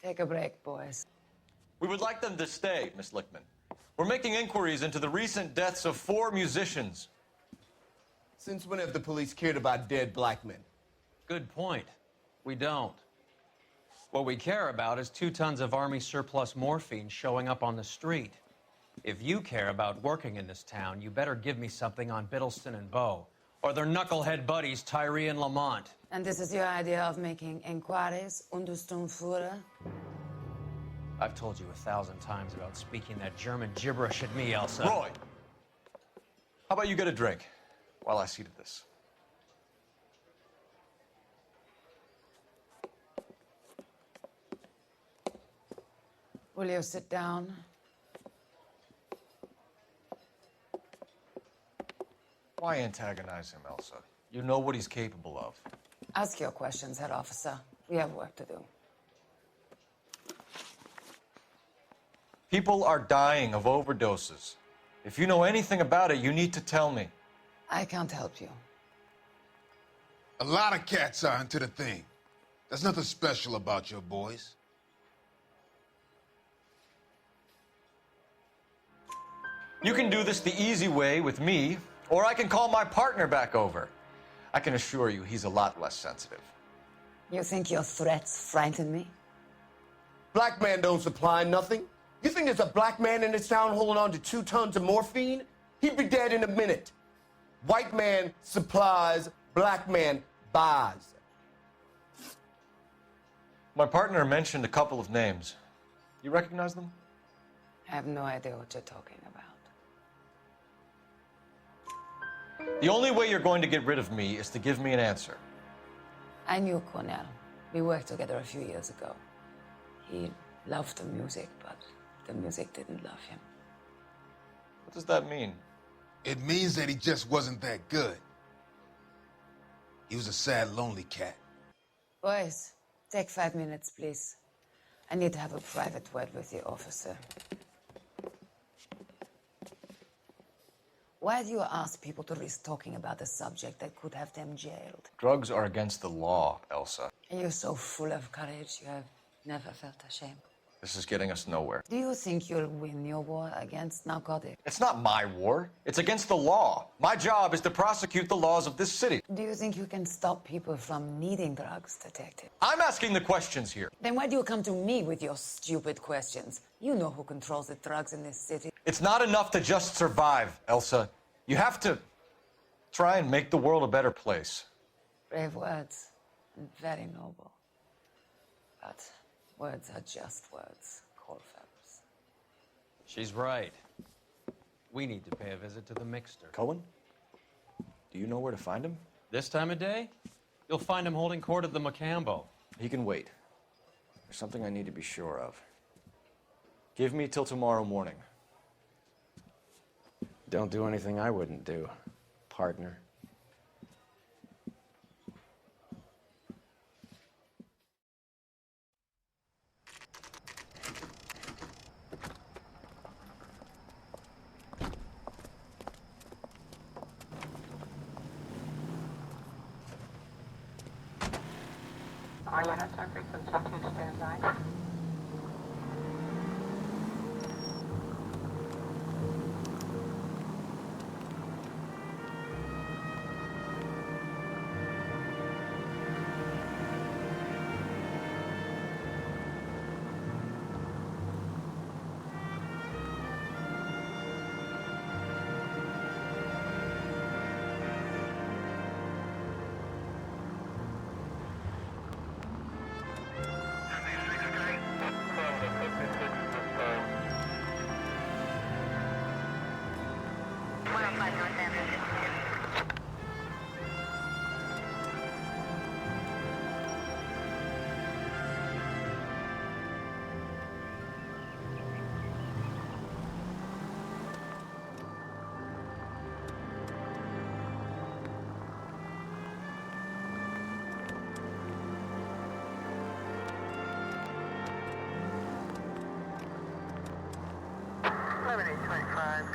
Take a break, boys. We would like them to stay, Miss Lickman. We're making inquiries into the recent deaths of 4 musicians. Since when have the police cared about dead black men? Good point. We don't. What we care about is 2 tons of Army surplus morphine showing up on the street. If you care about working in this town, you better give me something on Biddleston and Bow, or their knucklehead buddies Tyree and Lamont. And this is your idea of making inquiries, understood, Führer? I've told you 1,000 times about speaking that German gibberish at me, Elsa. Roy, how about you get a drink while I see to this? Will you sit down? Why antagonize him, Elsa? You know what he's capable of. Ask your questions, Herr Officer. We have work to do. People are dying of overdoses. If you know anything about it, you need to tell me. I can't help you. A lot of cats are into the thing. There's nothing special about your boys. You can do this the easy way with me, or I can call my partner back over. I can assure you he's a lot less sensitive. You think your threats frighten me? Black man don't supply nothing. You think there's a black man in this town holding on to 2 tons of morphine? He'd be dead in a minute. White man supplies, black man buys. My partner mentioned a couple of names. You recognize them? I have no idea what you're talking about. The only way you're going to get rid of me is to give me an answer. I knew Cornell. We worked together a few years ago. He loved the music, but the music didn't love him. What does that mean? It means that he just wasn't that good. He was a sad, lonely cat. Boys, take 5 minutes, please. I need to have a private word with the officer. Why do you ask people to risk talking about a subject that could have them jailed? Drugs are against the law, Elsa. You're so full of courage, you have never felt ashamed. This is getting us nowhere. Do you think you'll win your war against narcotics? It's not my war. It's against the law. My job is to prosecute the laws of this city. Do you think you can stop people from needing drugs, Detective? I'm asking the questions here. Then why do you come to me with your stupid questions? You know who controls the drugs in this city. It's not enough to just survive, Elsa. You have to try and make the world a better place. Brave words, and very noble. But words are just words, Colfax. She's right. We need to pay a visit to the mixer. Cohen? Do you know where to find him? This time of day, you'll find him holding court at the Macambo. He can wait. There's something I need to be sure of. Give me till tomorrow morning. Don't do anything I wouldn't do, partner. All units are frequency 2 standby.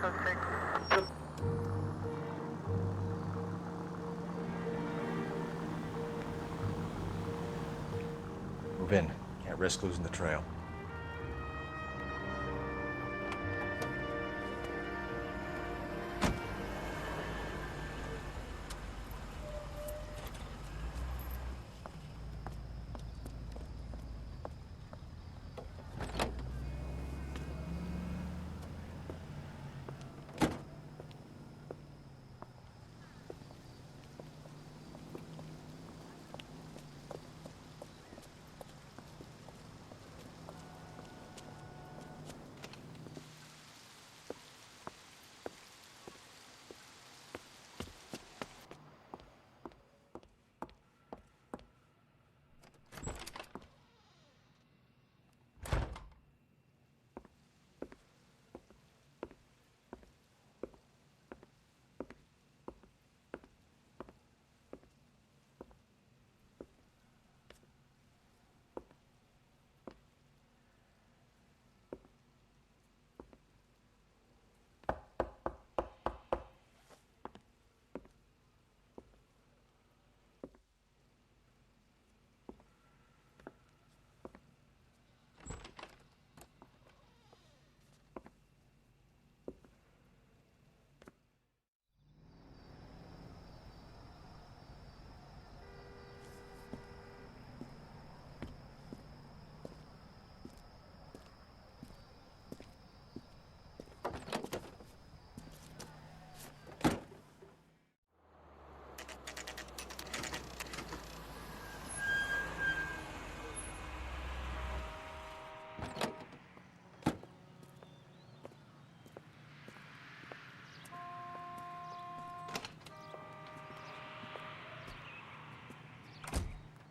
Code 6. Move in. Can't Can't risk losing the trail.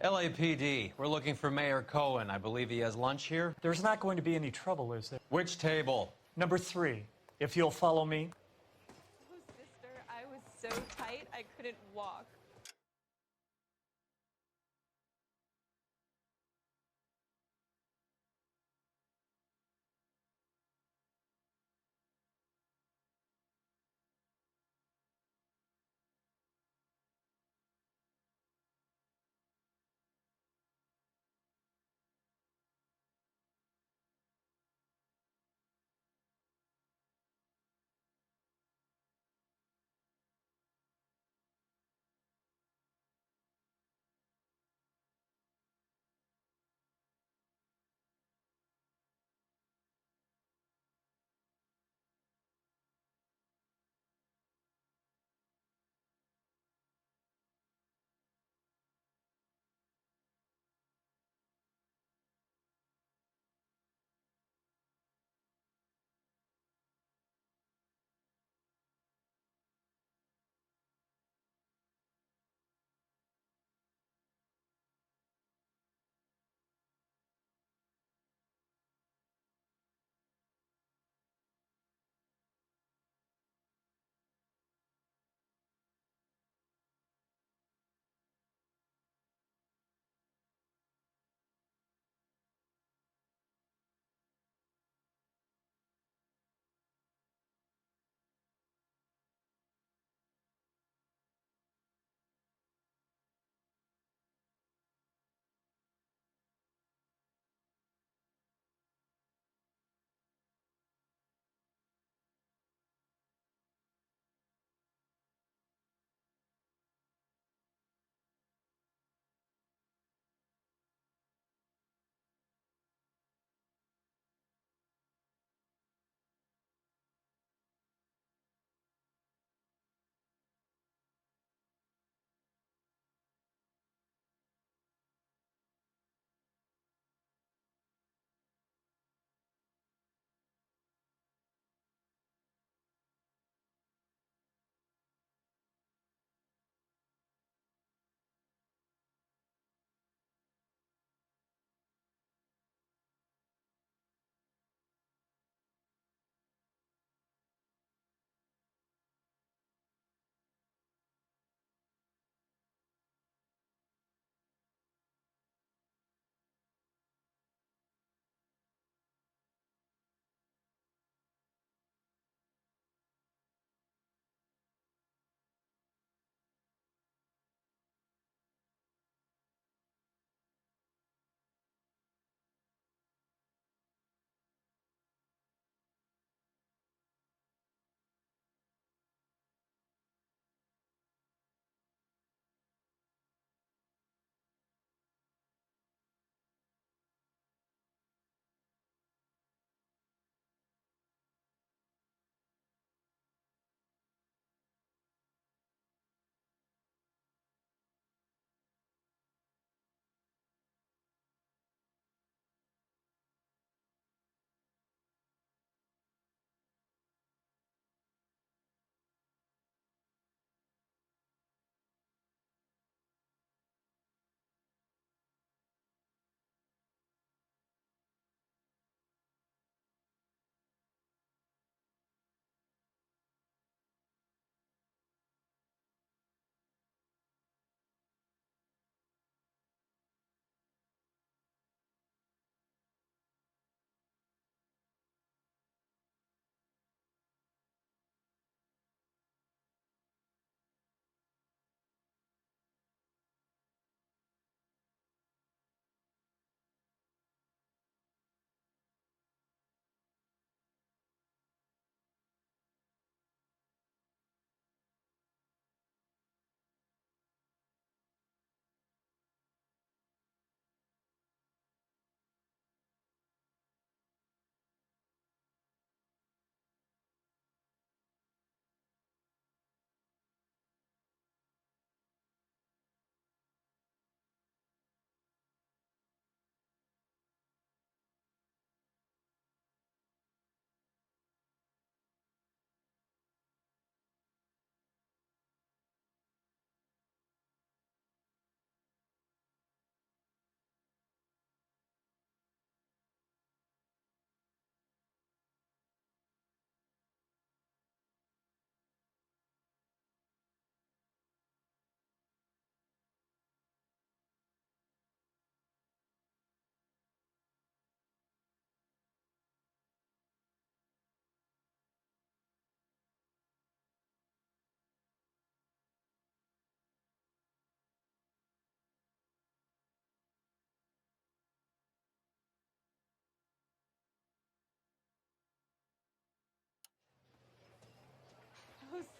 LAPD, we're looking for Mayor Cohen. I believe he has lunch here. There's not going to be any trouble, is there? Which table? Number 3, if you'll follow me. Oh, sister, I was so tight I couldn't walk.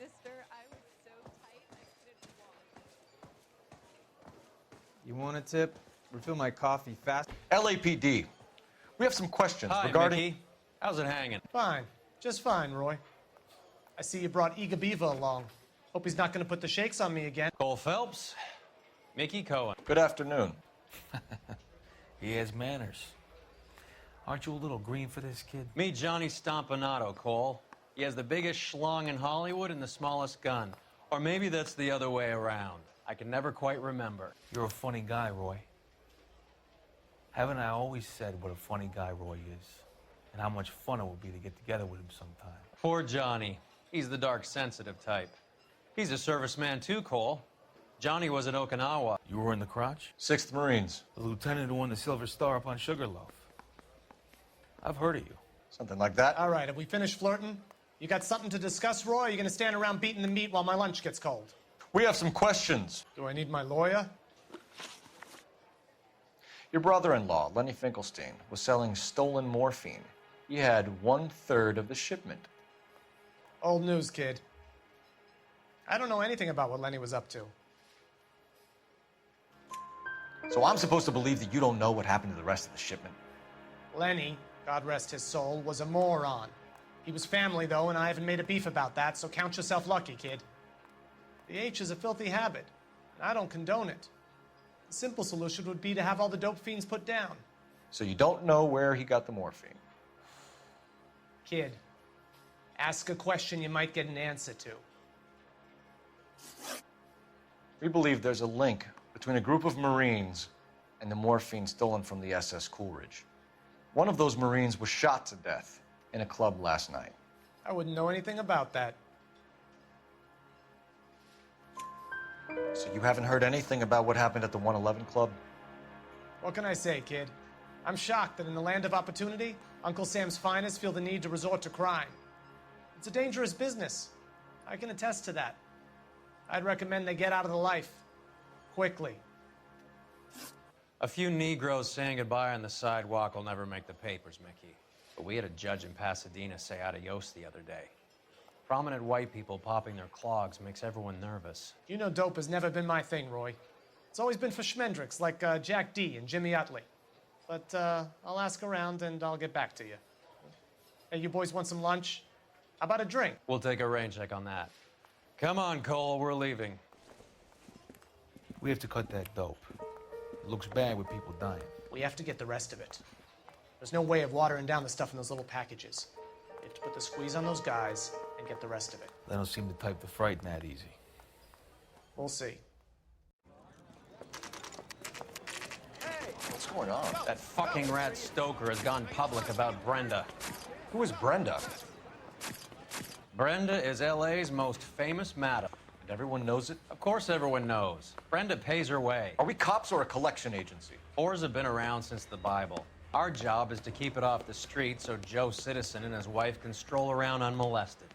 sister. I was so tight I couldn't walk. You want a tip? Refill my coffee fast. LAPD. We have some questions Hi, regarding... Mickey. How's it hanging? Fine. Just fine, Roy. I see you brought Iga Beaver along. Hope he's not going to put the shakes on me again. Cole Phelps, Mickey Cohen. Good afternoon. He has manners. Aren't you a little green for this kid? Meet Johnny Stompanato, Cole. He has the biggest schlong in Hollywood and the smallest gun. Or maybe that's the other way around. I can never quite remember. You're a funny guy, Roy. Haven't I always said what a funny guy Roy is? And how much fun it would be to get together with him sometime? Poor Johnny. He's the dark, sensitive type. He's a serviceman too, Cole. Johnny was at Okinawa. You were in the crotch? 6th Marines. The lieutenant who won the Silver Star up on Sugarloaf. I've heard of you. Something like that. All right, have we finished flirting? You got something to discuss, Roy? Or are you going to stand around beating the meat while my lunch gets cold? We have some questions. Do I need my lawyer? Your brother-in-law, Lenny Finkelstein, was selling stolen morphine. He had 1/3 of the shipment. Old news, kid. I don't know anything about what Lenny was up to. So I'm supposed to believe that you don't know what happened to the rest of the shipment? Lenny, God rest his soul, was a moron. He was family, though, and I haven't made a beef about that, so count yourself lucky, kid. The H is a filthy habit, and I don't condone it. The simple solution would be to have all the dope fiends put down. So you don't know where he got the morphine? Kid, ask a question you might get an answer to. We believe there's a link between a group of Marines and the morphine stolen from the SS Coolidge. One of those Marines was shot to death in a club last night. I wouldn't know anything about that. So you haven't heard anything about what happened at the 111 Club? What can I say, kid? I'm shocked that in the land of opportunity, Uncle Sam's finest feel the need to resort to crime. It's a dangerous business. I can attest to that. I'd recommend they get out of the life. Quickly. A few Negroes saying goodbye on the sidewalk will never make the papers, Mickey. But we had a judge in Pasadena say adios the other day. Prominent white people popping their clogs makes everyone nervous. You know dope has never been my thing, Roy. It's always been for schmendricks like Jack D. and Jimmy Utley. But I'll ask around and I'll get back to you. Hey, you boys want some lunch? How about a drink? We'll take a rain check on that. Come on, Cole, we're leaving. We have to cut that dope. It looks bad with people dying. We have to get the rest of it. There's no way of watering down the stuff in those little packages. We have to put the squeeze on those guys and get the rest of it. They don't seem the type to frighten that easy. We'll see. What's going on? That fucking rat Stoker has gone public about Brenda. Who is Brenda? Brenda is LA's most famous madam. And everyone knows it? Of course everyone knows. Brenda pays her way. Are we cops or a collection agency? Whores have been around since the Bible. Our job is to keep it off the street so Joe Citizen and his wife can stroll around unmolested.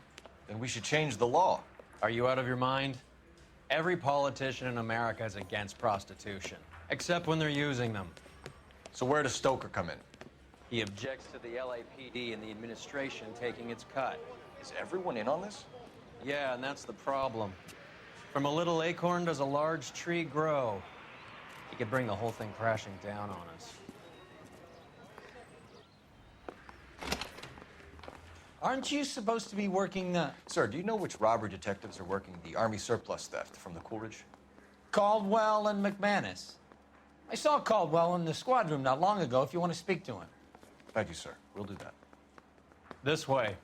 Then we should change the law. Are you out of your mind? Every politician in America is against prostitution, except when they're using them. So where does Stoker come in? He objects to the LAPD and the administration taking its cut. Is everyone in on this? Yeah, and that's the problem. From a little acorn does a large tree grow. He could bring the whole thing crashing down on us. Aren't you supposed to be working Sir, do you know which robbery detectives are working the Army surplus theft from the Coolidge? Caldwell and McManus? I saw Caldwell in the squad room not long ago if you want to speak to him. Thank you, sir. We'll do that. This way.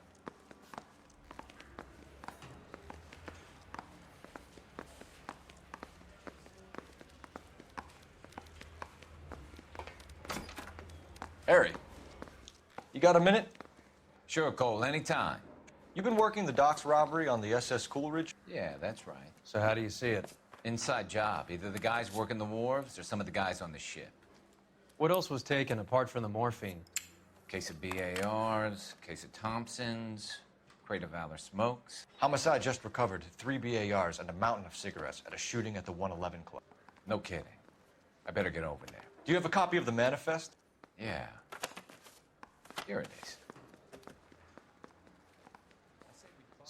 Harry, you got a minute? Sure, Cole, anytime. You've been working the docks robbery on the SS Coolidge? Yeah, that's right. So how do you see it? Inside job. Either the guys working the wharves or some of the guys on the ship. What else was taken apart from the morphine? Case of BARs, case of Thompsons, crate of Valor smokes. Homicide just recovered 3 BARs and a mountain of cigarettes at a shooting at the 111 Club. No kidding. I better get over there. Do you have a copy of the manifest? Yeah. Here it is.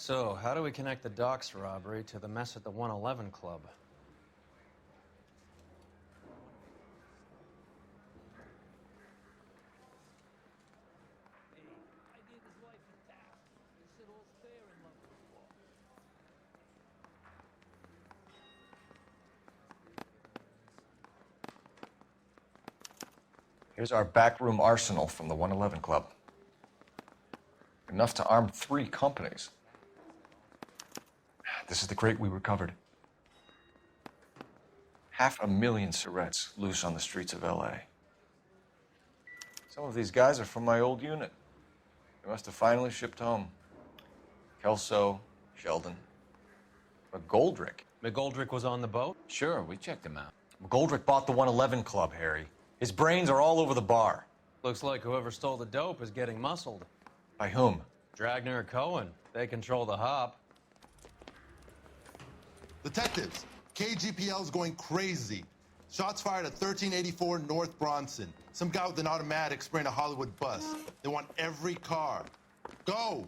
So, how do we connect the docks robbery to the mess at the 111 Club? Here's our backroom arsenal from the 111 Club. Enough to arm 3 companies. This is the crate we recovered. 500,000 cigarettes loose on the streets of LA. Some of these guys are from my old unit. They must have finally shipped home. Kelso, Sheldon. McGoldrick. McGoldrick was on the boat? Sure, we checked him out. McGoldrick bought the 111 Club, Harry. His brains are all over the bar. Looks like whoever stole the dope is getting muscled. By whom? Dragner or Cohen. They control the hop. Detectives, KGPL's going crazy. Shots fired at 1384 North Bronson. Some guy with an automatic spraying a Hollywood bus. They want every car. Go!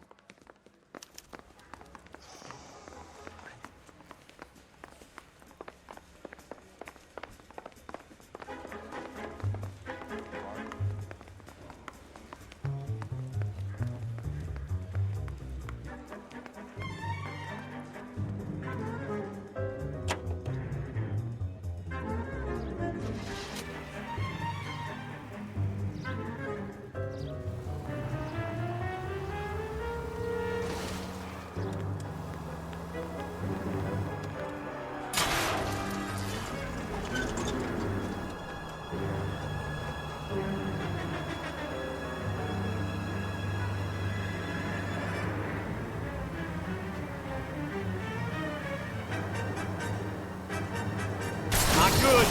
Not good.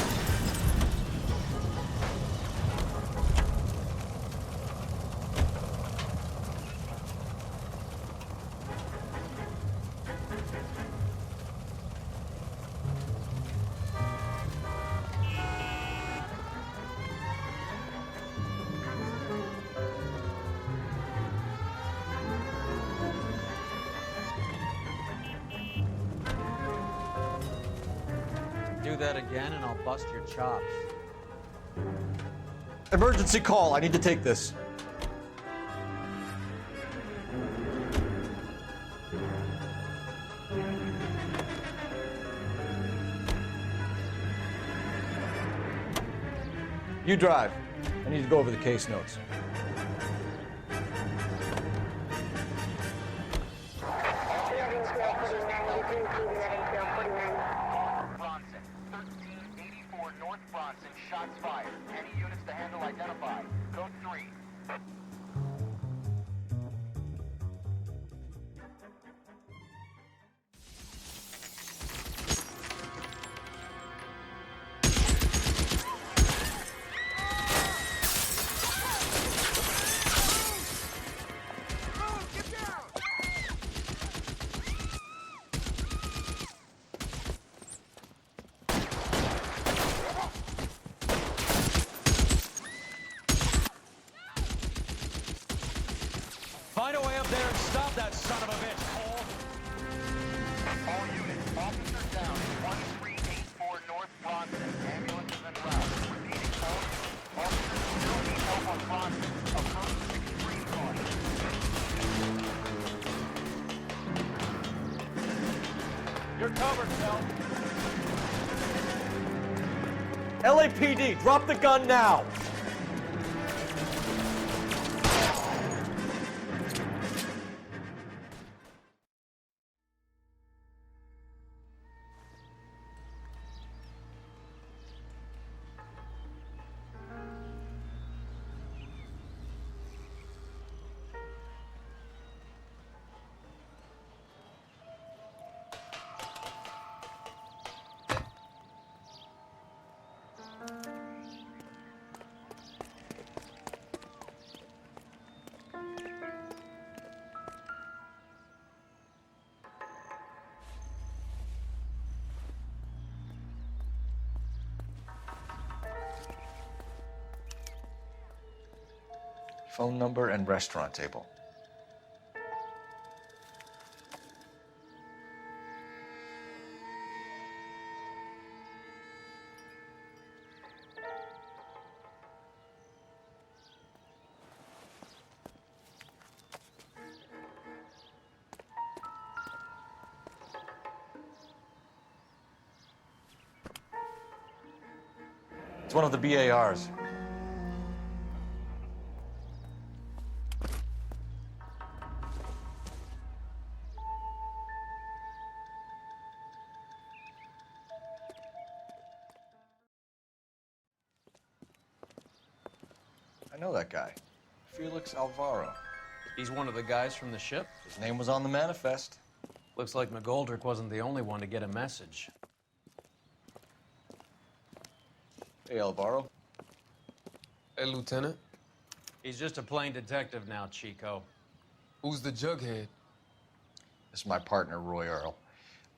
Do that again and I'll bust your chops. Emergency call. I need to take this. You drive. I need to go over the case notes. Bronson, 1384 North Bronson, shots fired. Any units to handle identified. Code 3. Find a way up there and stop that son of a bitch, Cole. All units, officers down. 1384 North Bronson. Ambulance is en route. Repeating, all units. Officers still need help on Bronson. Approach with extreme caution. You're covered, Phil. LAPD, drop the gun now. Phone number and restaurant table. It's one of the BARs. I know that guy. Felix Alvaro. He's one of the guys from the ship? His name was on the manifest. Looks like McGoldrick wasn't the only one to get a message. Hey, Alvaro. Hey, Lieutenant. He's just a plain detective now, Chico. Who's the jughead? This is my partner, Roy Earl.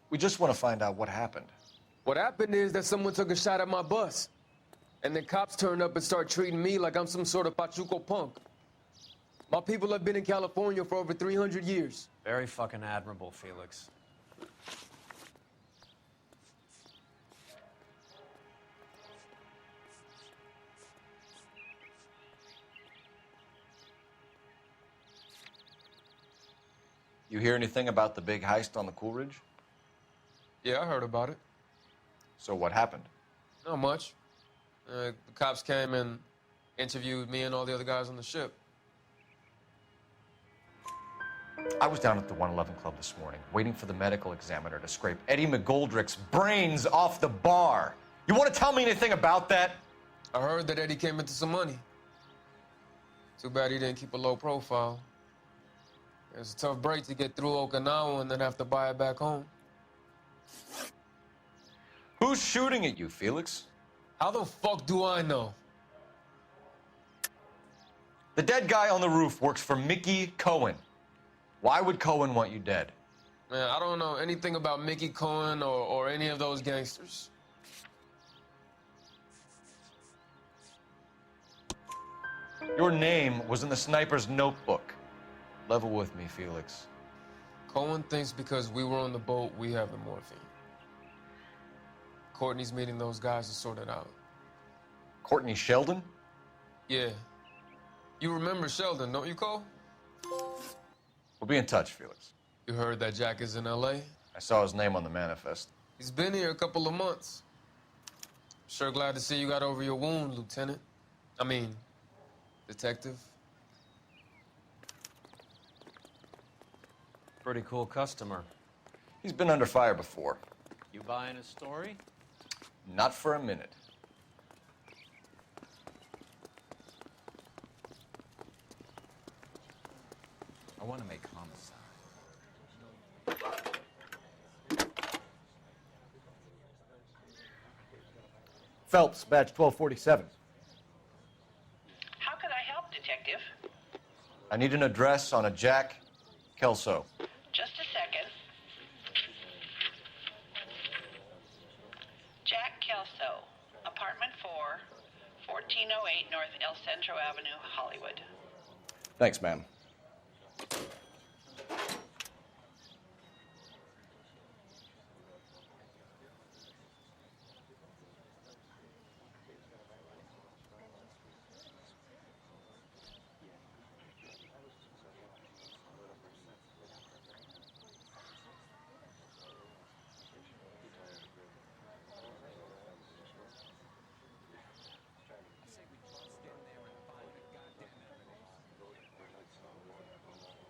We just want to find out what happened. What happened is that someone took a shot at my bus. And then cops turned up and start treating me like I'm some sort of Pachuco punk. My people have been in California for over 300 years. Very fucking admirable, Felix. You hear anything about the big heist on the Coolidge? Yeah, I heard about it. So what happened? Not much. The cops came and interviewed me and all the other guys on the ship. I was down at the 111 Club this morning, waiting for the medical examiner to scrape Eddie McGoldrick's brains off the bar. You want to tell me anything about that? I heard that Eddie came into some money. Too bad he didn't keep a low profile. It was a tough break to get through Okinawa and then have to buy it back home. Who's shooting at you, Felix? How the fuck do I know? The dead guy on the roof works for Mickey Cohen. Why would Cohen want you dead? Man, I don't know anything about Mickey Cohen or any of those gangsters. Your name was in the sniper's notebook. Level with me, Felix. Cohen thinks because we were on the boat, we have the morphine. Courtney's meeting those guys to sort it out. Courtney Sheldon? Yeah. You remember Sheldon, don't you, Cole? We'll be in touch, Felix. You heard that Jack is in L.A.? I saw his name on the manifest. He's been here a couple of months. Sure glad to see you got over your wound, Lieutenant. I mean, Detective. Pretty cool customer. He's been under fire before. You buying his story? Not for a minute. I want to make homicide. Phelps, badge 1247. How can I help, Detective? I need an address on a Jack Kelso. Just a second. Jack Kelso, apartment 4, 1408 North El Centro Avenue, Hollywood. Thanks, ma'am.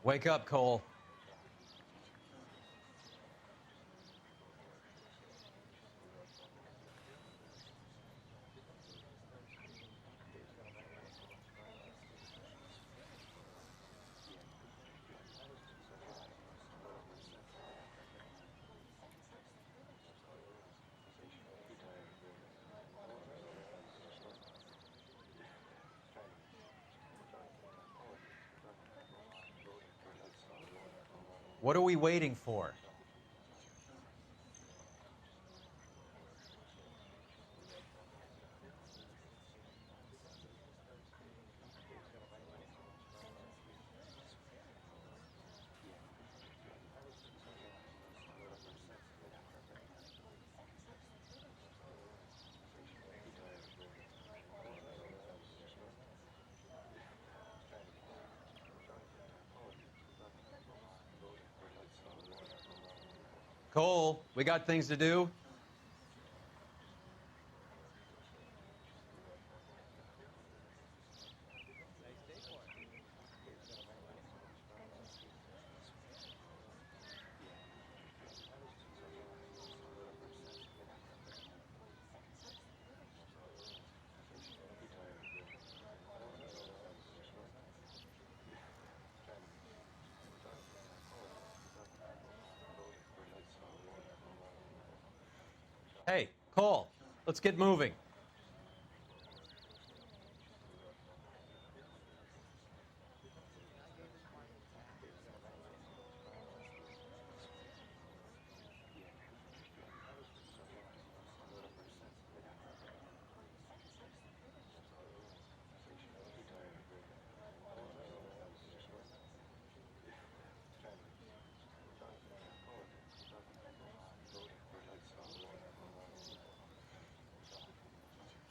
Wake up, Cole. What are we waiting for? Cole, we got things to do. Hey, Cole, let's get moving.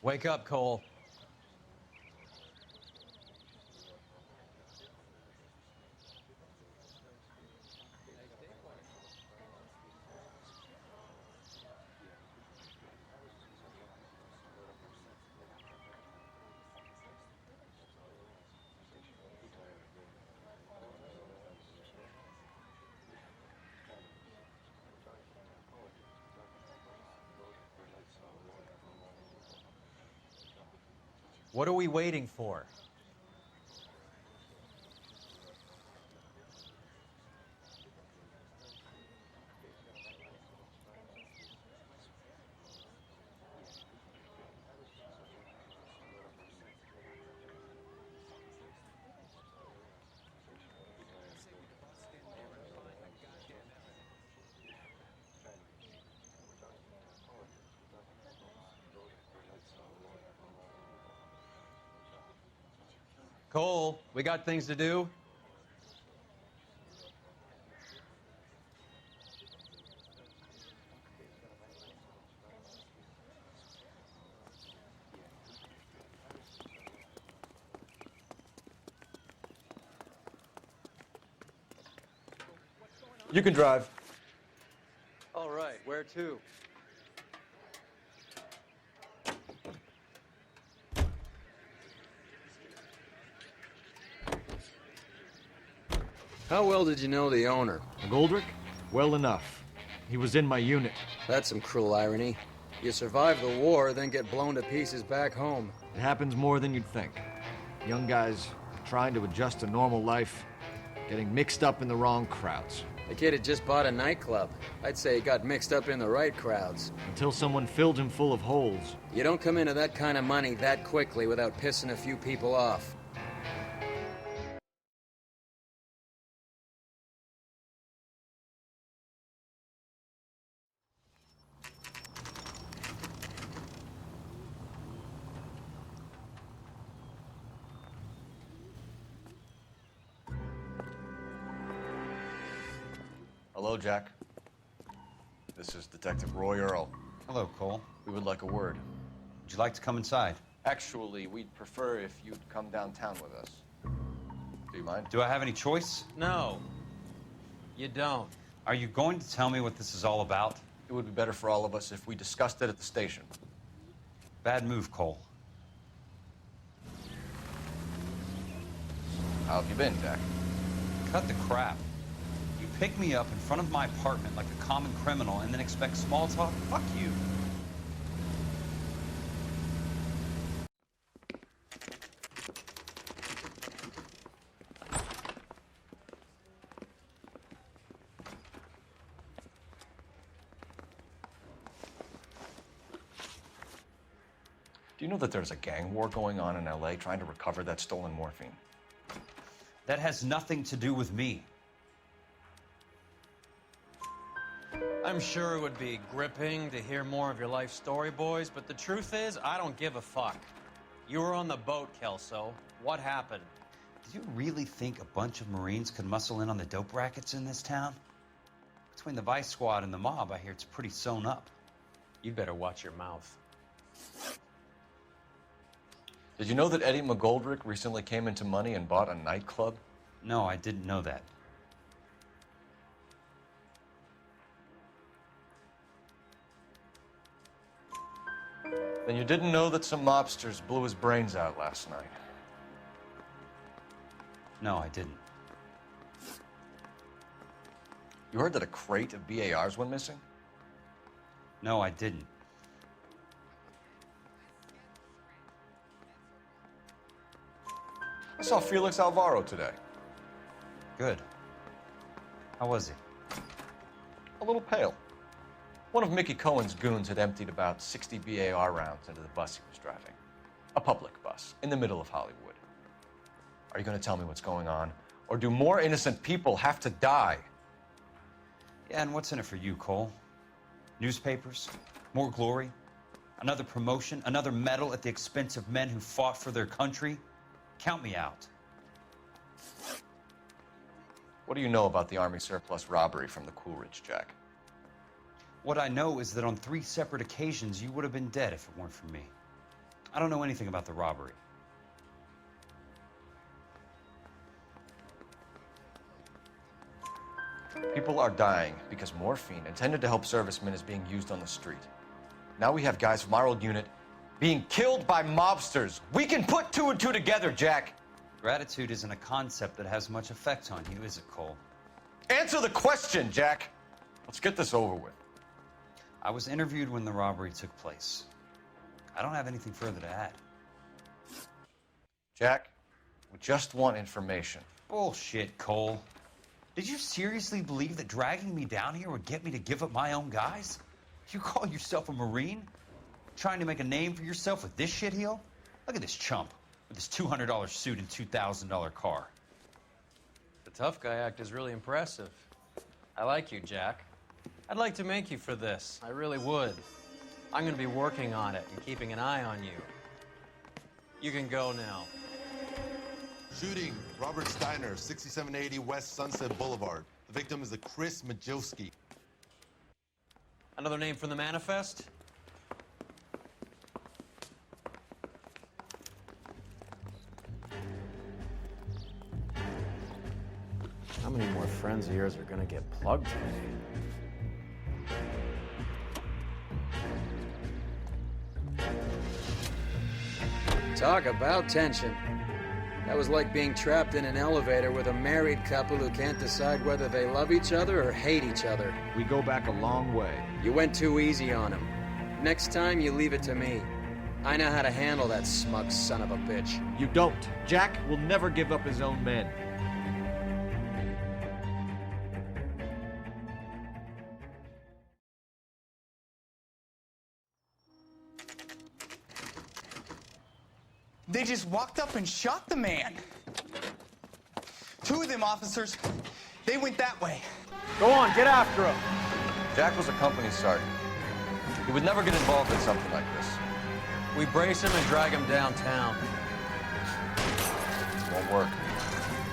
Wake up, Cole. What are we waiting for? Cole, we got things to do. You can drive. All right, where to? How well did you know the owner? McGoldrick? Well enough. He was in my unit. That's some cruel irony. You survive the war, then get blown to pieces back home. It happens more than you'd think. Young guys trying to adjust to normal life, getting mixed up in the wrong crowds. The kid had just bought a nightclub. I'd say he got mixed up in the right crowds. Until someone filled him full of holes. You don't come into that kind of money that quickly without pissing a few people off. Hello, Jack. This is Detective Roy Earl. Hello, Cole. We would like a word. Would you like to come inside? Actually, we'd prefer if you'd come downtown with us. Do you mind? Do I have any choice? No, you don't. Are you going to tell me what this is all about? It would be better for all of us if we discussed it at the station. Bad move, Cole. How have you been, Jack? Cut the crap. You pick me up in front of my apartment like a common criminal and then expect small talk? Fuck you. Do you know that there's a gang war going on in LA trying to recover that stolen morphine? That has nothing to do with me. I'm sure it would be gripping to hear more of your life story, boys, but the truth is, I don't give a fuck. You were on the boat, Kelso. What happened? Do you really think a bunch of Marines could muscle in on the dope rackets in this town? Between the Vice Squad and the mob, I hear it's pretty sewn up. You'd better watch your mouth. Did you know that Eddie McGoldrick recently came into money and bought a nightclub? No, I didn't know that. Then you didn't know that some mobsters blew his brains out last night. No, I didn't. You heard that a crate of BARs went missing? No, I didn't. I saw Felix Alvaro today. Good. How was he? A little pale. One of Mickey Cohen's goons had emptied about 60 BAR rounds into the bus he was driving. A public bus, in the middle of Hollywood. Are you going to tell me what's going on? Or do more innocent people have to die? Yeah, and what's in it for you, Cole? Newspapers? More glory? Another promotion? Another medal at the expense of men who fought for their country? Count me out. What do you know about the Army surplus robbery from the Coolidge, Jack? What I know is that on 3 separate occasions, you would have been dead if it weren't for me. I don't know anything about the robbery. People are dying because morphine intended to help servicemen is being used on the street. Now we have guys from our old unit being killed by mobsters. We can put 2 and 2 together, Jack. Gratitude isn't a concept that has much effect on you, is it, Cole? Answer the question, Jack. Let's get this over with. I was interviewed when the robbery took place. I don't have anything further to add. Jack, we just want information. Bullshit, Cole. Did you seriously believe that dragging me down here would get me to give up my own guys? You call yourself a Marine? Trying to make a name for yourself with this shitheel? Look at this chump with his $200 suit and $2,000 car. The tough guy act is really impressive. I like you, Jack. I'd like to make you for this. I really would. I'm going to be working on it and keeping an eye on you. You can go now. Shooting, Robert Steiner, 6780 West Sunset Boulevard. The victim is a Chris Majowski. Another name from the manifest? How many more friends of yours are going to get plugged today? Talk about tension. That was like being trapped in an elevator with a married couple who can't decide whether they love each other or hate each other. We go back a long way. You went too easy on him. Next time, you leave it to me. I know how to handle that smug son of a bitch. You don't. Jack will never give up his own men. They just walked up and shot the man. 2 of them officers, they went that way. Go on, get after him. Jack was a company sergeant. He would never get involved in something like this. We brace him and drag him downtown. It won't work.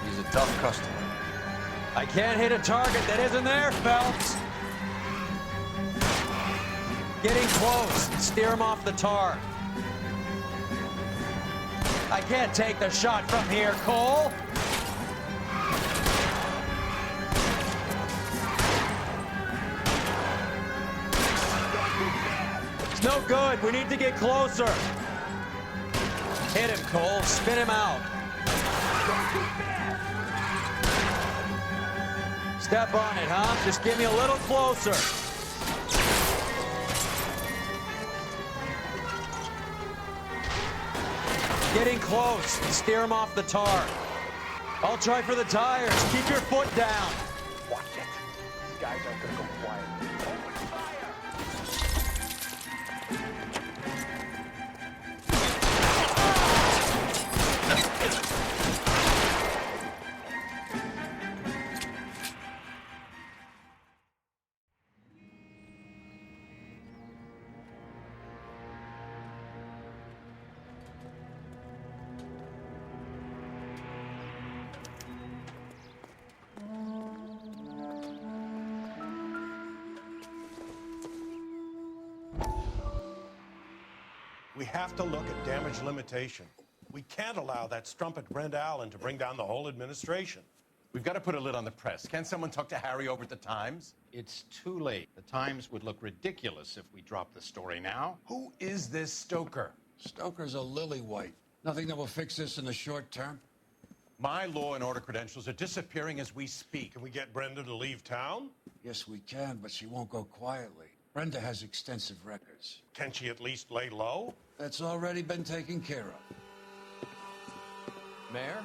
He's a tough customer. I can't hit a target that isn't there, Phelps. Getting close. Steer him off the tar. I can't take the shot from here, Cole. It's no good. We need to get closer. Hit him, Cole. Spin him out. Step on it, huh? Just give me a little closer. Getting close. Steer him off the tar. I'll try for the tires. Keep your foot down. Watch it. These guys aren't gonna go quiet. We have to look at damage limitation. We can't allow that strumpet Brent Allen to bring down the whole administration. We've got to put a lid on the press. Can't someone talk to Harry over at the Times? It's too late. The Times would look ridiculous if we dropped the story now. Who is this Stoker? Stoker's a lily-white. Nothing that will fix this in the short term. My law and order credentials are disappearing as we speak. Can we get Brenda to leave town? Yes, we can, but she won't go quietly. Brenda has extensive records. Can she at least lay low? That's already been taken care of. Mayor?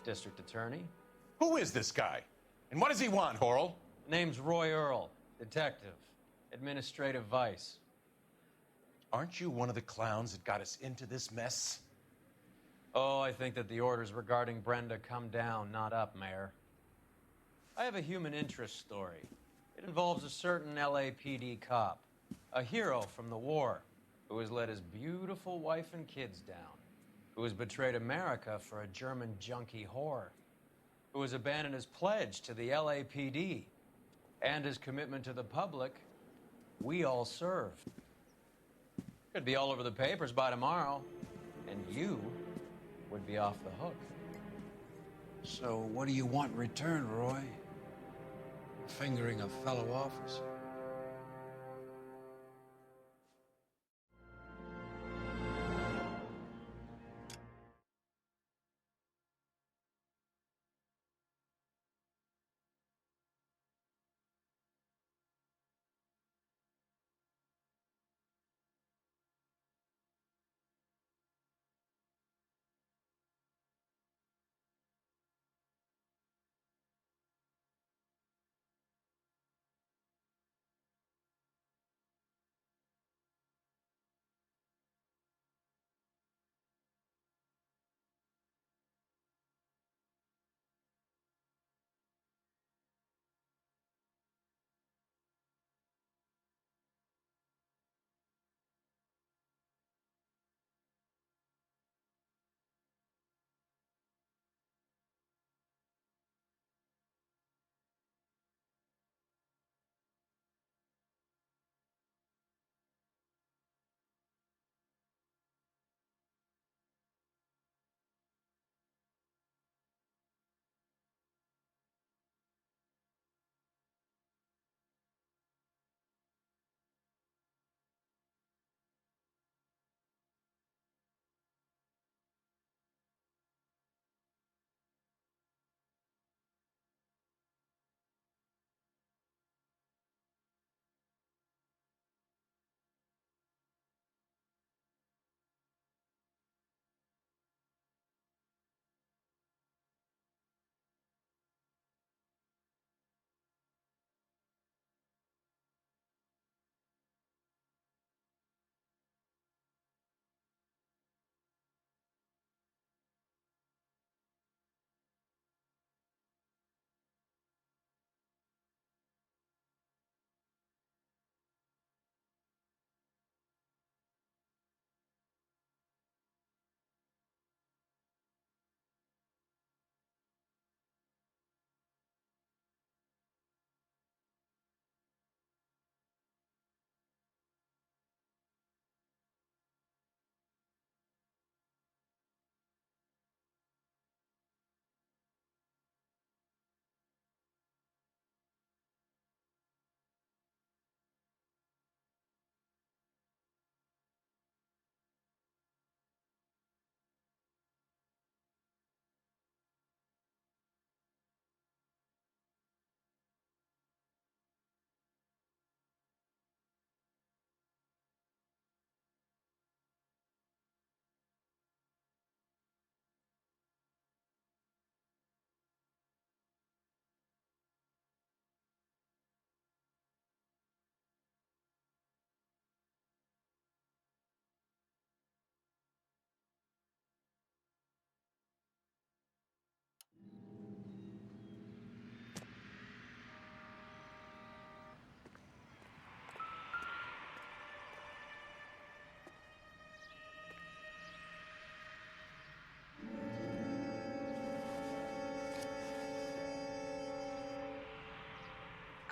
District Attorney? Who is this guy? And what does he want, Horrell? Name's Roy Earl. Detective. Administrative vice. Aren't you one of the clowns that got us into this mess? Oh, I think that the orders regarding Brenda come down, not up, Mayor. I have a human interest story. It involves a certain LAPD cop, a hero from the war, who has let his beautiful wife and kids down, who has betrayed America for a German junkie whore, who has abandoned his pledge to the LAPD and his commitment to the public. We all served. Could be all over the papers by tomorrow, and you would be off the hook. So what do you want in return, Roy? Fingering a fellow officer.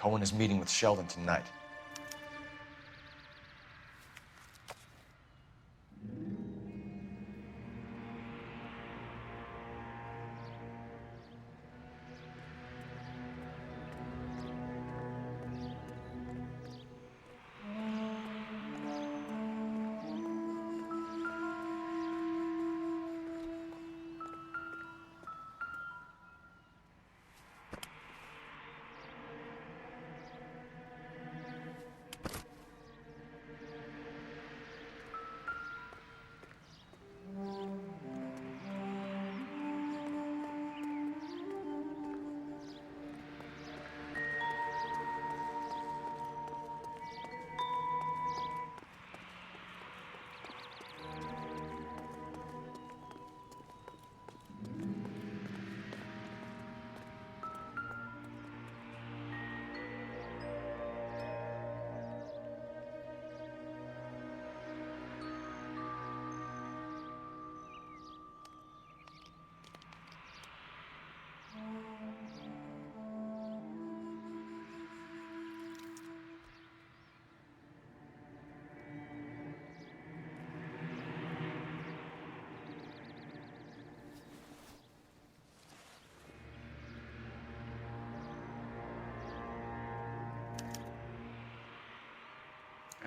Cohen is meeting with Sheldon tonight.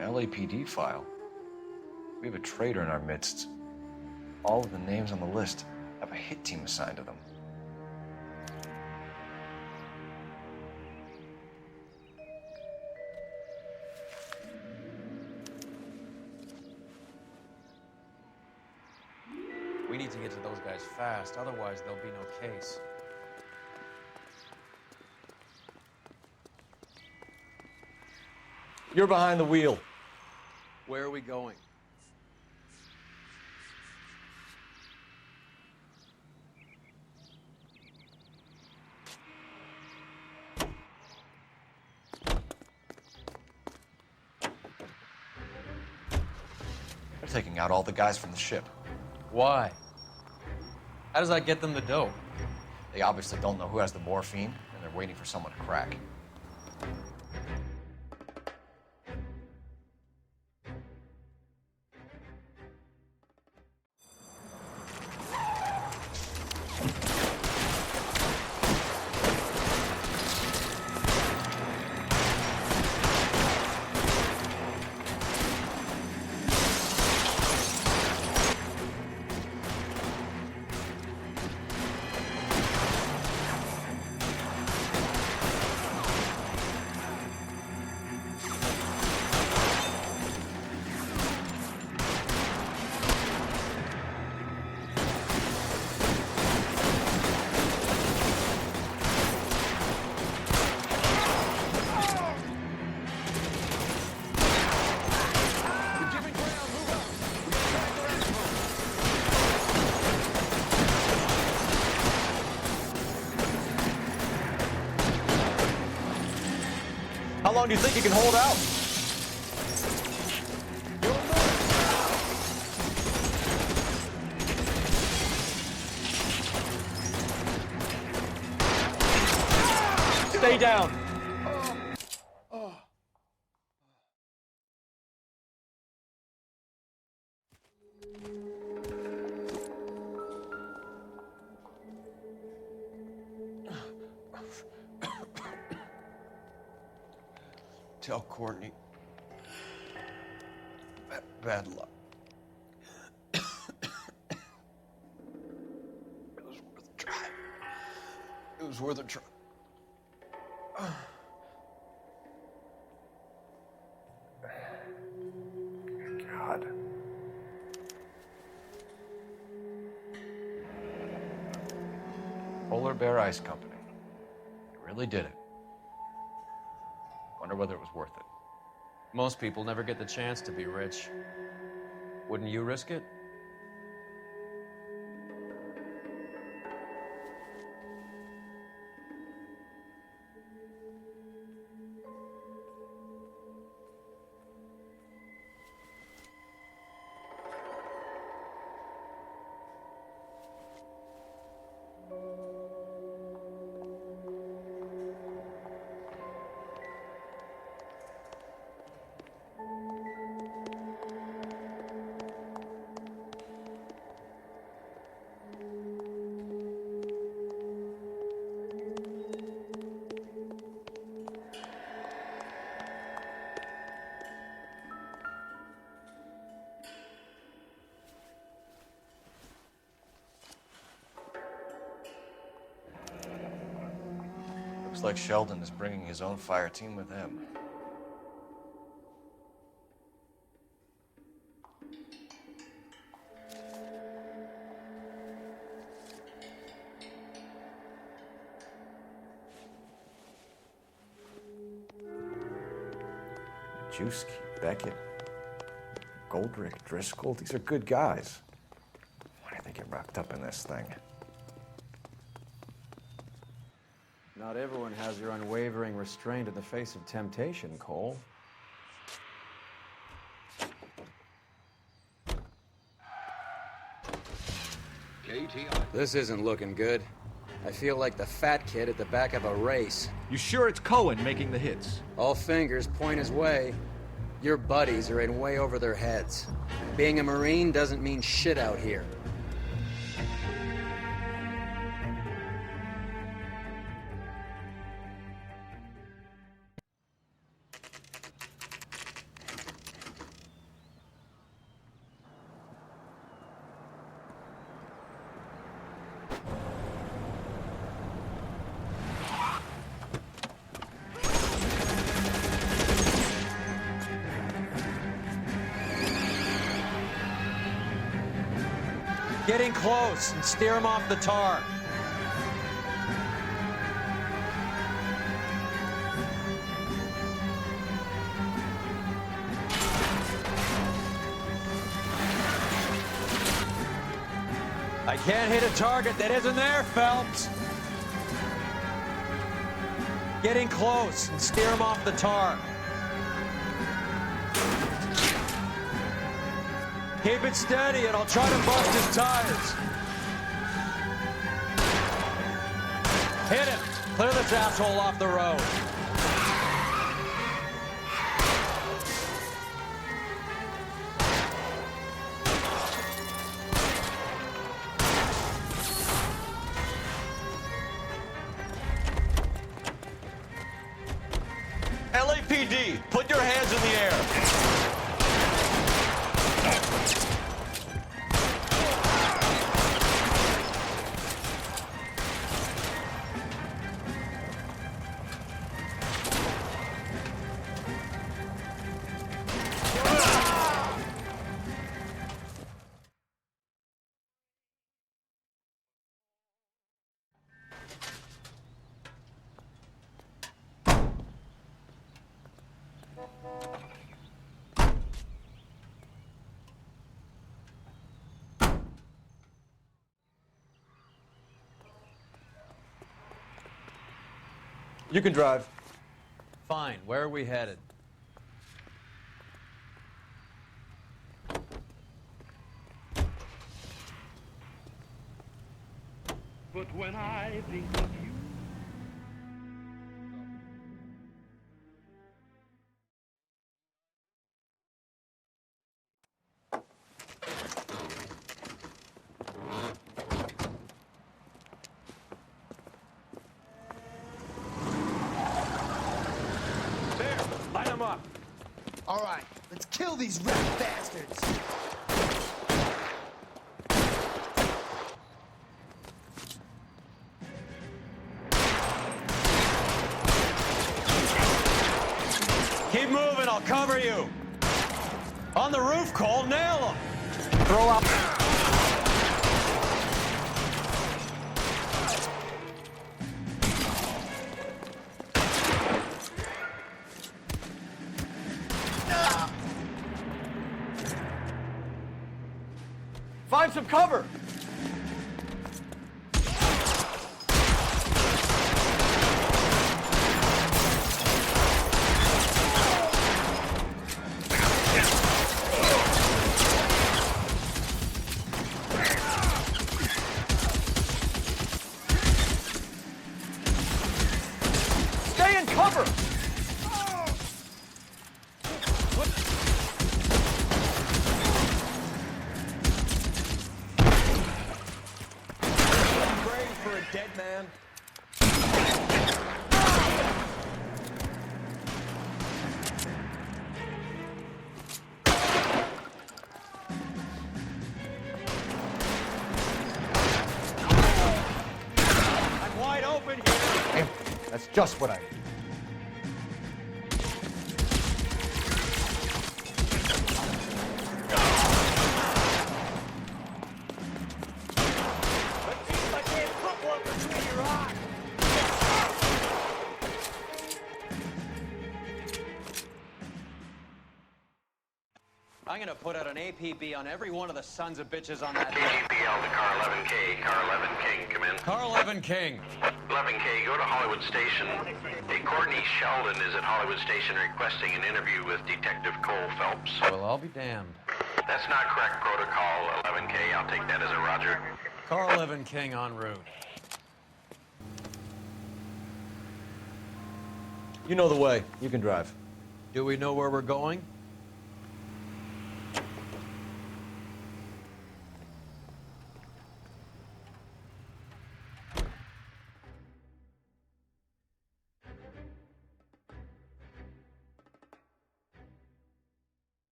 An LAPD file? We have a traitor in our midst. All of the names on the list have a hit team assigned to them. We need to get to those guys fast, otherwise there'll be no case. You're behind the wheel. Where are we going? They're taking out all the guys from the ship. Why? How does that get them the dope? They obviously don't know who has the morphine, and they're waiting for someone to crack. How long do you think you can hold out? Stay down. Tell Courtney. Bad luck. It was worth a try. It was worth a try. God. Polar Bear Ice Company. You really did it. Wonder whether it was worth it. Most people never get the chance to be rich. Wouldn't you risk it? Looks like Sheldon is bringing his own fire team with him. Juski, Beckett, Goldrick, Driscoll, these are good guys. Why did they get wrapped up in this thing? Not everyone has your unwavering restraint in the face of temptation, Cole. This isn't looking good. I feel like the fat kid at the back of a race. You sure it's Cohen making the hits? All fingers point his way. Your buddies are in way over their heads. Being a Marine doesn't mean shit out here. Getting close and steer him off the tar. I can't hit a target that isn't there, Phelps. Getting close and steer him off the tar. Keep it steady and I'll try to bust his tires. Hit him. Clear this asshole off the road. LAPD, put your hands in the air. You can drive. Fine. Where are we headed? But when I think of you, Line them up. All right, let's kill these rat bastards. Keep moving, I'll cover you. On the roof, Cole, nail him. Throw out. Find some cover. Stay in cover. For a dead man. I'm wide open here. That's just what I need. I'm gonna put out an APB on every one of the sons of bitches on that. KGPL to car 11K. Car 11 King, come in. Car 11 King. 11K, go to Hollywood Station. Hey, Courtney Sheldon is at Hollywood Station requesting an interview with Detective Cole Phelps. Well, I'll be damned. That's not correct protocol, 11K. I'll take that as a roger. Car 11 King en route. You know the way. You can drive. Do we know where we're going?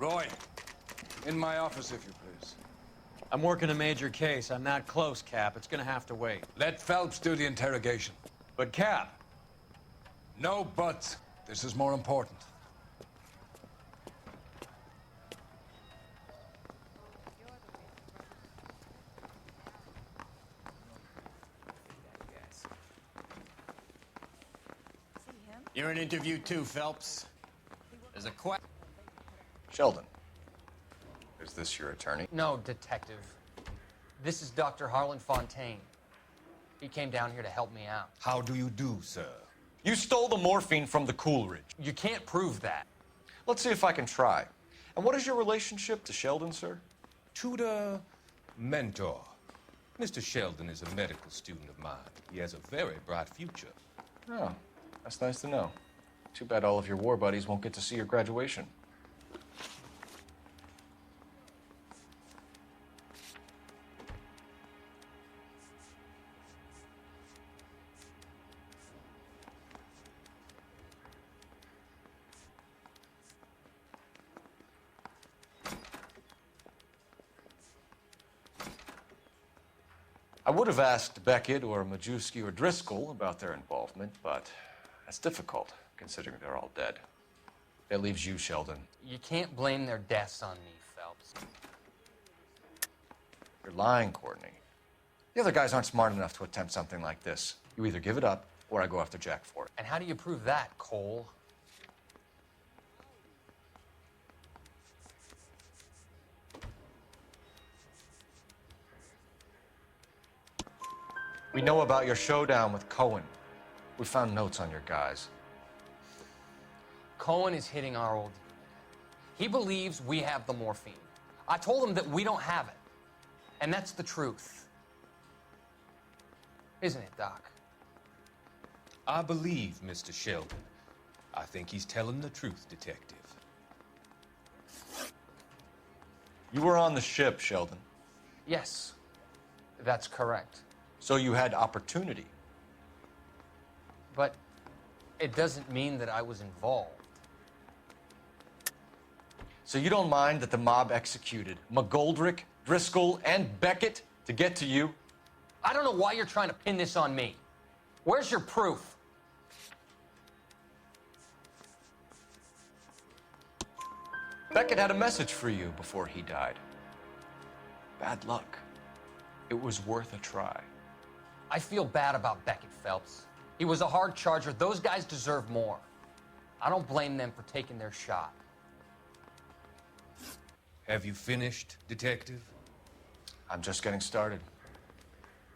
Roy, in my office, if you please. I'm working a major case. I'm not close, Cap. It's gonna have to wait. Let Phelps do the interrogation. But, Cap. No buts. This is more important. You're in interview too, Phelps. There's a Sheldon, is this your attorney? No, Detective. This is Dr. Harlan Fontaine. He came down here to help me out. How do you do, sir? You stole the morphine from the Coolidge. You can't prove that. Let's see if I can try. And what is your relationship to Sheldon, sir? Tutor, mentor. Mr. Sheldon is a medical student of mine. He has a very bright future. Oh, that's nice to know. Too bad all of your war buddies won't get to see your graduation. I would have asked Beckett or Majewski or Driscoll about their involvement, but that's difficult, considering they're all dead. That leaves you, Sheldon. You can't blame their deaths on me, Phelps. You're lying, Courtney. The other guys aren't smart enough to attempt something like this. You either give it up, or I go after Jack for it. And how do you prove that, Cole? We know about your showdown with Cohen. We found notes on your guys. Cohen is hitting our old unit. He believes we have the morphine. I told him that we don't have it. And that's the truth. Isn't it, Doc? I believe Mr. Sheldon. I think he's telling the truth, Detective. You were on the ship, Sheldon. Yes, that's correct. So you had opportunity. But it doesn't mean that I was involved. So you don't mind that the mob executed McGoldrick, Driscoll, and Beckett to get to you? I don't know why you're trying to pin this on me. Where's your proof? Beckett had a message for you before he died. Bad luck. It was worth a try. I feel bad about Beckett, Phelps. He was a hard charger. Those guys deserve more. I don't blame them for taking their shot. Have you finished, Detective? I'm just getting started.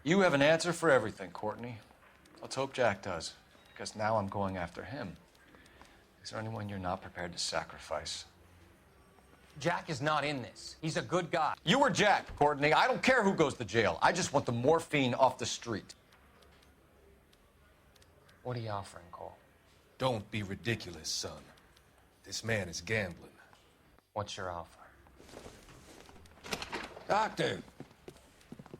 You have an answer for everything, Courtney. Let's hope Jack does, because now I'm going after him. Is there anyone you're not prepared to sacrifice? Jack is not in this. He's a good guy. You or Jack, Courtney. I don't care who goes to jail. I just want the morphine off the street. What are you offering, Cole? Don't be ridiculous, son. This man is gambling. What's your offer? Doctor,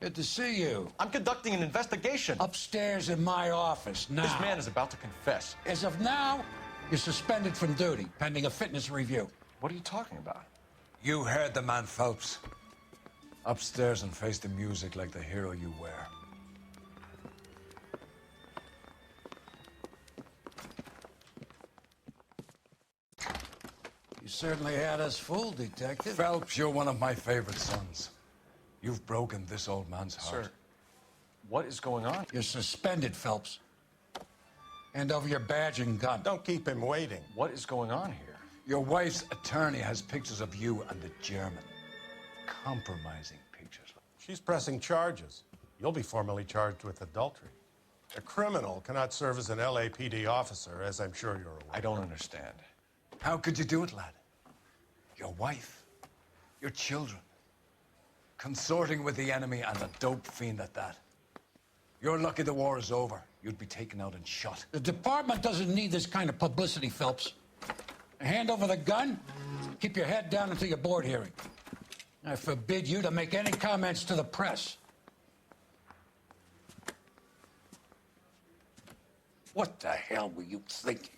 good to see you. I'm conducting an investigation. Upstairs in my office now. This man is about to confess. As of now, you're suspended from duty, pending a fitness review. What are you talking about? You heard the man, Phelps. Upstairs and face the music like the hero you were. You certainly had us fooled, Detective. Phelps, you're one of my favorite sons. You've broken this old man's heart. Sir, what is going on? You're suspended, Phelps. Hand over your badge and gun. Don't keep him waiting. What is going on here? Your wife's attorney has pictures of you and the German. Compromising pictures. She's pressing charges. You'll be formally charged with adultery. A criminal cannot serve as an LAPD officer, as I'm sure you're aware. I don't understand. How could you do it, lad? Your wife, your children, consorting with the enemy and a dope fiend at that. You're lucky the war is over. You'd be taken out and shot. The department doesn't need this kind of publicity, Phelps. Hand over the gun, keep your head down until your board hearing. I forbid you to make any comments to the press. What the hell were you thinking?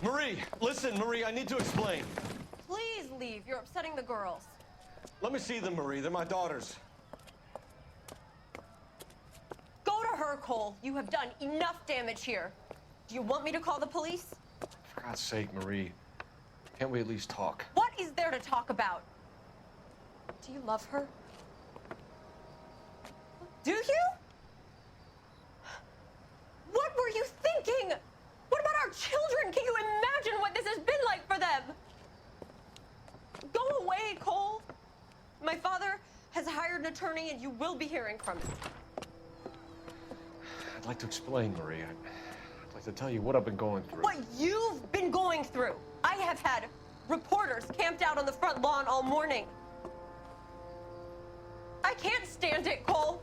Marie, listen, Marie, I need to explain. Please leave. You're upsetting the girls. Let me see them, Marie. They're my daughters. Cole. You have done enough damage here. Do you want me to call the police? For God's sake, Marie, can't we at least talk? What is there to talk about? Do you love her? Do you? What were you thinking? What about our children? Can you imagine what this has been like for them? Go away, Cole. My father has hired an attorney and you will be hearing from him. I'd like to explain, Marie. I'd like to tell you what I've been going through. What you've been going through. I have had reporters camped out on the front lawn all morning. I can't stand it, Cole.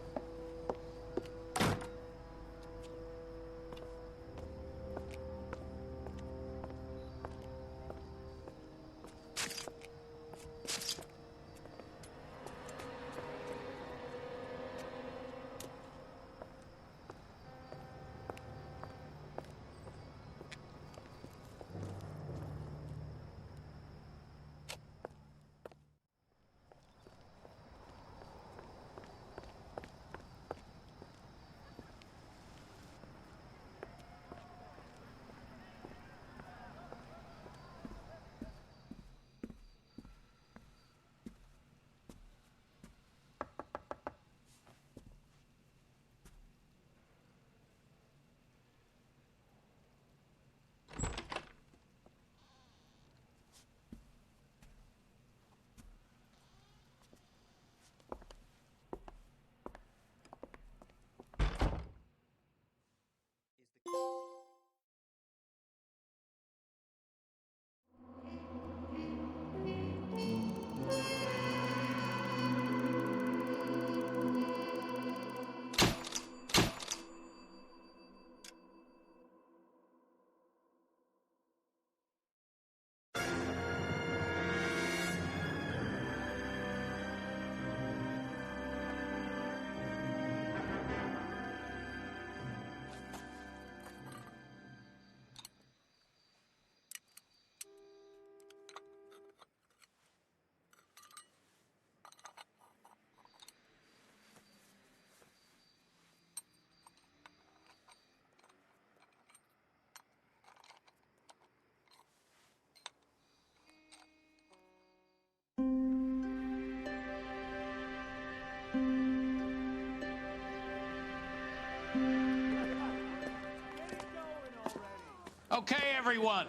Okay, everyone,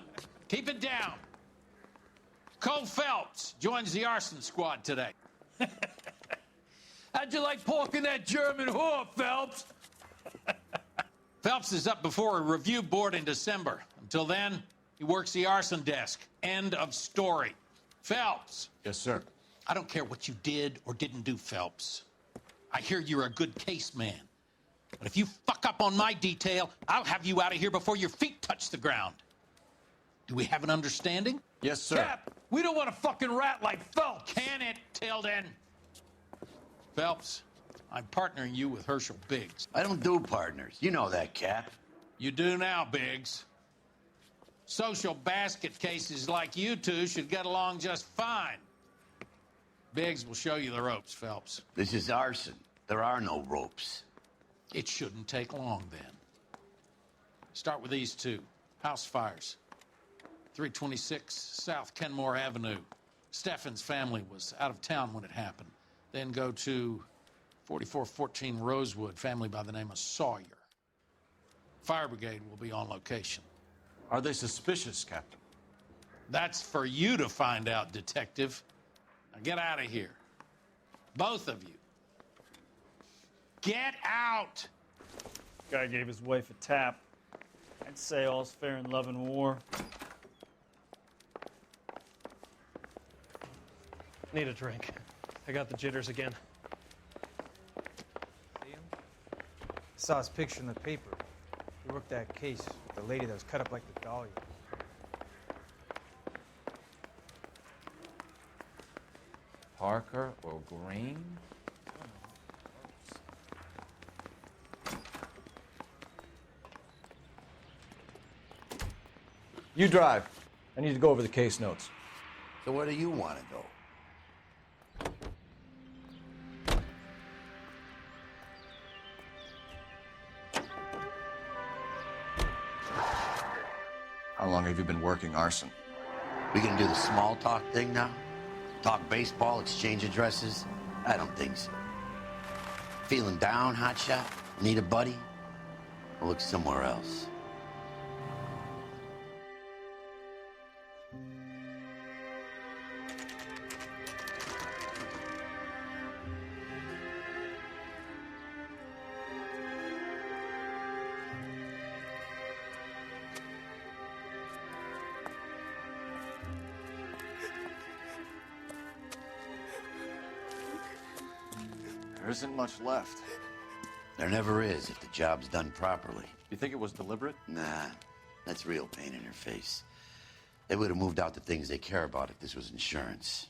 keep it down. Cole Phelps joins the arson squad today. How'd you like pork in that German whore, Phelps? Phelps is up before a review board in December. Until then, he works the arson desk. End of story. Phelps. Yes, sir. I don't care what you did or didn't do, Phelps. I hear you're a good case man. But if you fuck up on my detail, I'll have you out of here before your feet touch the ground. Do we have an understanding? Yes, sir. Cap, we don't want a fucking rat like Phelps. Can it, Tilden? Phelps, I'm partnering you with Herschel Biggs. I don't do partners. You know that, Cap. You do now, Biggs. Social basket cases like you two should get along just fine. Biggs will show you the ropes, Phelps. This is arson. There are no ropes. It shouldn't take long, then. Start with these two. House fires. 326 South Kenmore Avenue. Steffen's family was out of town when it happened. Then go to 4414 Rosewood, family by the name of Sawyer. Fire brigade will be on location. Are they suspicious, Captain? That's for you to find out, Detective. Now get out of here. Both of you. Get out! Guy gave his wife a tap. I'd say all's fair in love and war. Need a drink. I got the jitters again. See him? Saw his picture in the paper. He worked that case with the lady that was cut up like the dahlia. Parker or Green? You drive. I need to go over the case notes. So where do you want to go? How long have you been working arson? We gonna do the small talk thing now? Talk baseball, exchange addresses? I don't think so. Feeling down, hotshot? Need a buddy? I'll look somewhere else. There isn't much left. There never is if the job's done properly. You think it was deliberate? Nah, that's real pain in her face. They would have moved out the things they care about if this was insurance.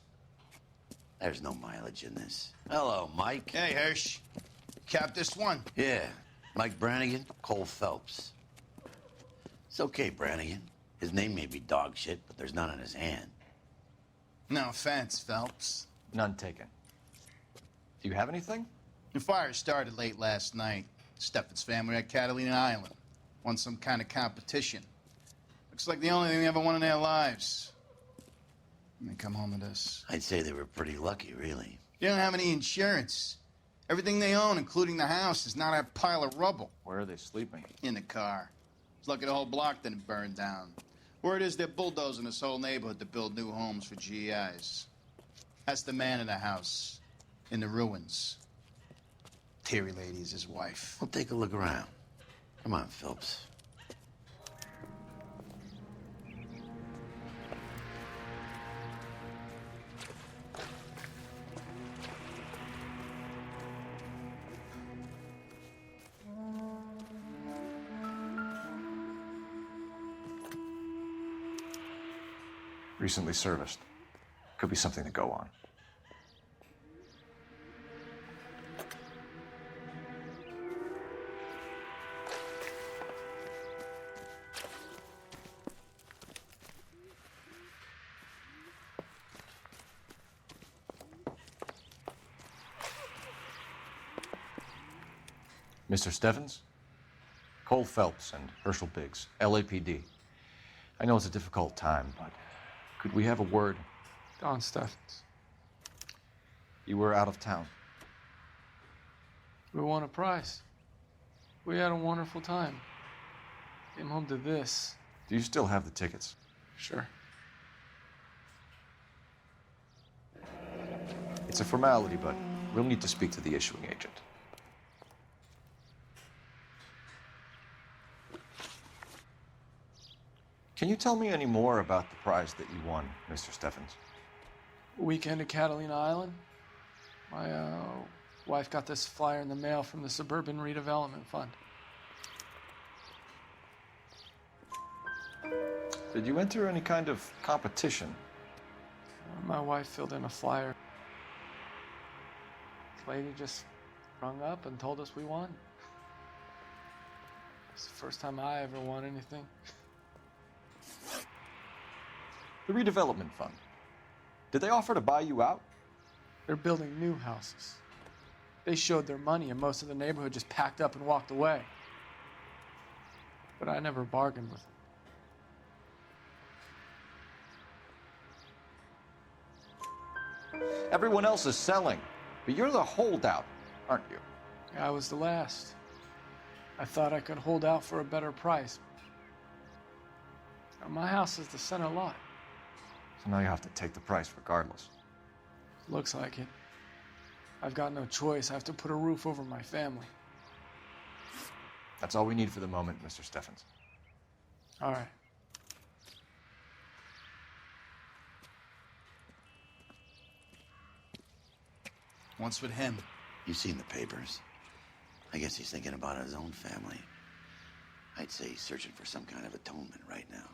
There's no mileage in this. Hello, Mike. Hey, Hirsch. Cap this one. Yeah, Mike Brannigan, Cole Phelps. It's okay, Brannigan. His name may be dog shit, but there's none in his hand. No offense, Phelps. None taken. Do you have anything? The fire started late last night. Steffen's family at Catalina Island. Won some kind of competition. Looks like the only thing they ever won in their lives. And they come home to this. I'd say they were pretty lucky, really. They don't have any insurance. Everything they own, including the house, is not a pile of rubble. Where are they sleeping? In the car. It's lucky the whole block didn't burn down. Word is they're bulldozing this whole neighborhood to build new homes for GIs. That's the man in the house. In the ruins. Terry Lady is his wife. We'll take a look around. Come on, Phelps. Recently serviced. Could be something to go on. Mr. Steffens? Cole Phelps and Herschel Biggs, LAPD. I know it's a difficult time, but could we have a word? Don Steffens. You were out of town. We won a prize. We had a wonderful time. Came home to this. Do you still have the tickets? Sure. It's a formality, but we'll need to speak to the issuing agent. Can you tell me any more about the prize that you won, Mr. Steffens? Weekend at Catalina Island. My wife got this flyer in the mail from the Suburban Redevelopment Fund. Did you enter any kind of competition? My wife filled in a flyer. This lady just rung up and told us we won. It's the first time I ever won anything. The redevelopment fund. Did they offer to buy you out? They're building new houses. They showed their money and most of the neighborhood just packed up and walked away. But I never bargained with them. Everyone else is selling, but you're the holdout, aren't you? I was the last. I thought I could hold out for a better price. Now, my house is the center lot. So now you have to take the price regardless. Looks like it. I've got no choice. I have to put a roof over my family. That's all we need for the moment, Mr. Steffens. All right. What's with him? You've seen the papers. I guess he's thinking about his own family. I'd say he's searching for some kind of atonement right now.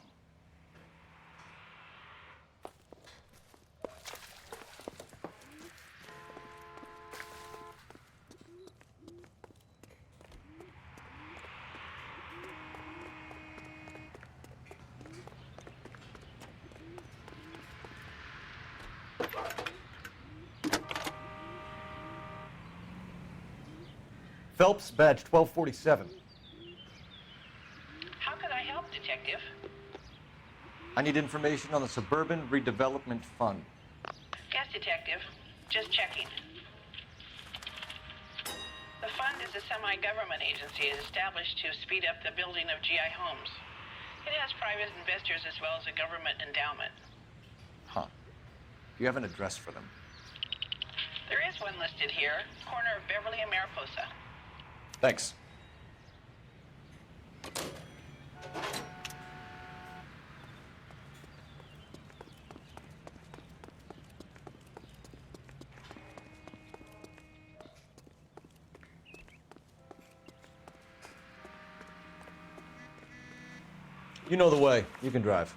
Phelps, badge 1247. How can I help, Detective? I need information on the Suburban Redevelopment Fund. Yes, Detective. Just checking. The fund is a semi-government agency established to speed up the building of GI homes. It has private investors as well as a government endowment. Huh. Do you have an address for them? There is one listed here, corner of Beverly and Mariposa. Thanks. You know the way. You can drive.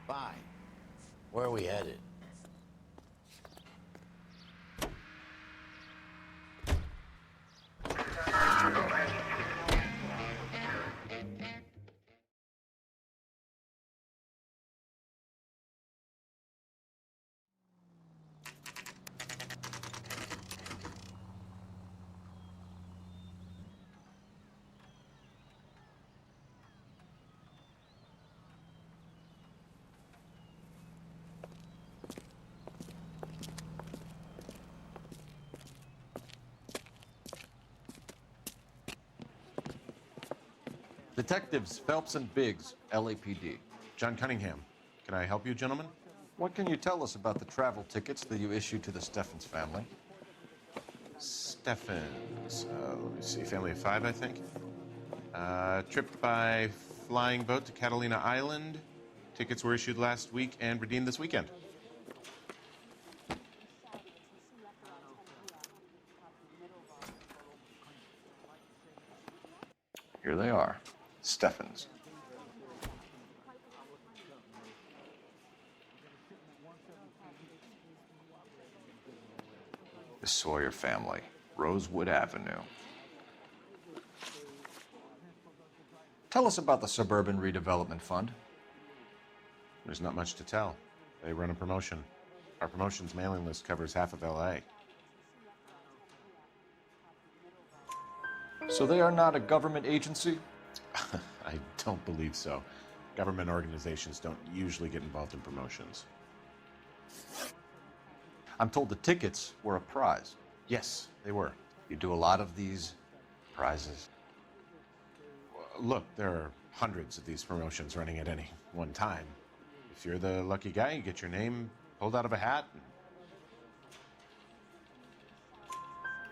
Fine. Where are we headed? Detectives Phelps and Biggs, LAPD. John Cunningham. Can I help you, gentlemen? What can you tell us about the travel tickets that you issued to the Steffens family? Steffens. Let me see. Family of 5, I think. Trip by flying boat to Catalina Island. Tickets were issued last week and redeemed this weekend. Here they are. Steffens. The Sawyer family, Rosewood Avenue. Tell us about the Suburban Redevelopment Fund. There's not much to tell. They run a promotion. Our promotions mailing list covers half of LA. So they are not a government agency? I don't believe so. Government organizations don't usually get involved in promotions. I'm told the tickets were a prize. Yes, they were. You do a lot of these prizes? Look, there are hundreds of these promotions running at any one time. If you're the lucky guy, you get your name pulled out of a hat.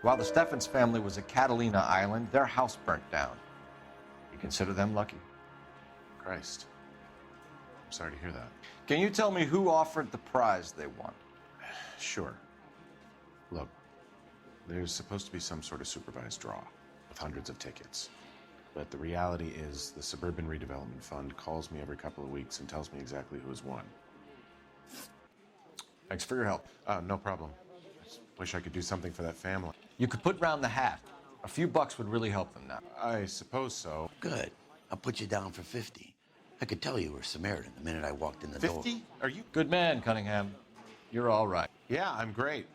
While the Steffens family was at Catalina Island, their house burnt down. You consider them lucky? Christ. I'm sorry to hear that. Can you tell me who offered the prize they won? Sure. Look, there's supposed to be some sort of supervised draw with hundreds of tickets. But the reality is the Suburban Redevelopment Fund calls me every couple of weeks and tells me exactly who has won. Thanks for your help. No problem. I just wish I could do something for that family. You could put round the hat. A few bucks would really help them now. I suppose so. Good. I'll put you down for 50. I could tell you were Samaritan the minute I walked in the door. 50? Are you? Good man, Cunningham. You're all right. Yeah, I'm great.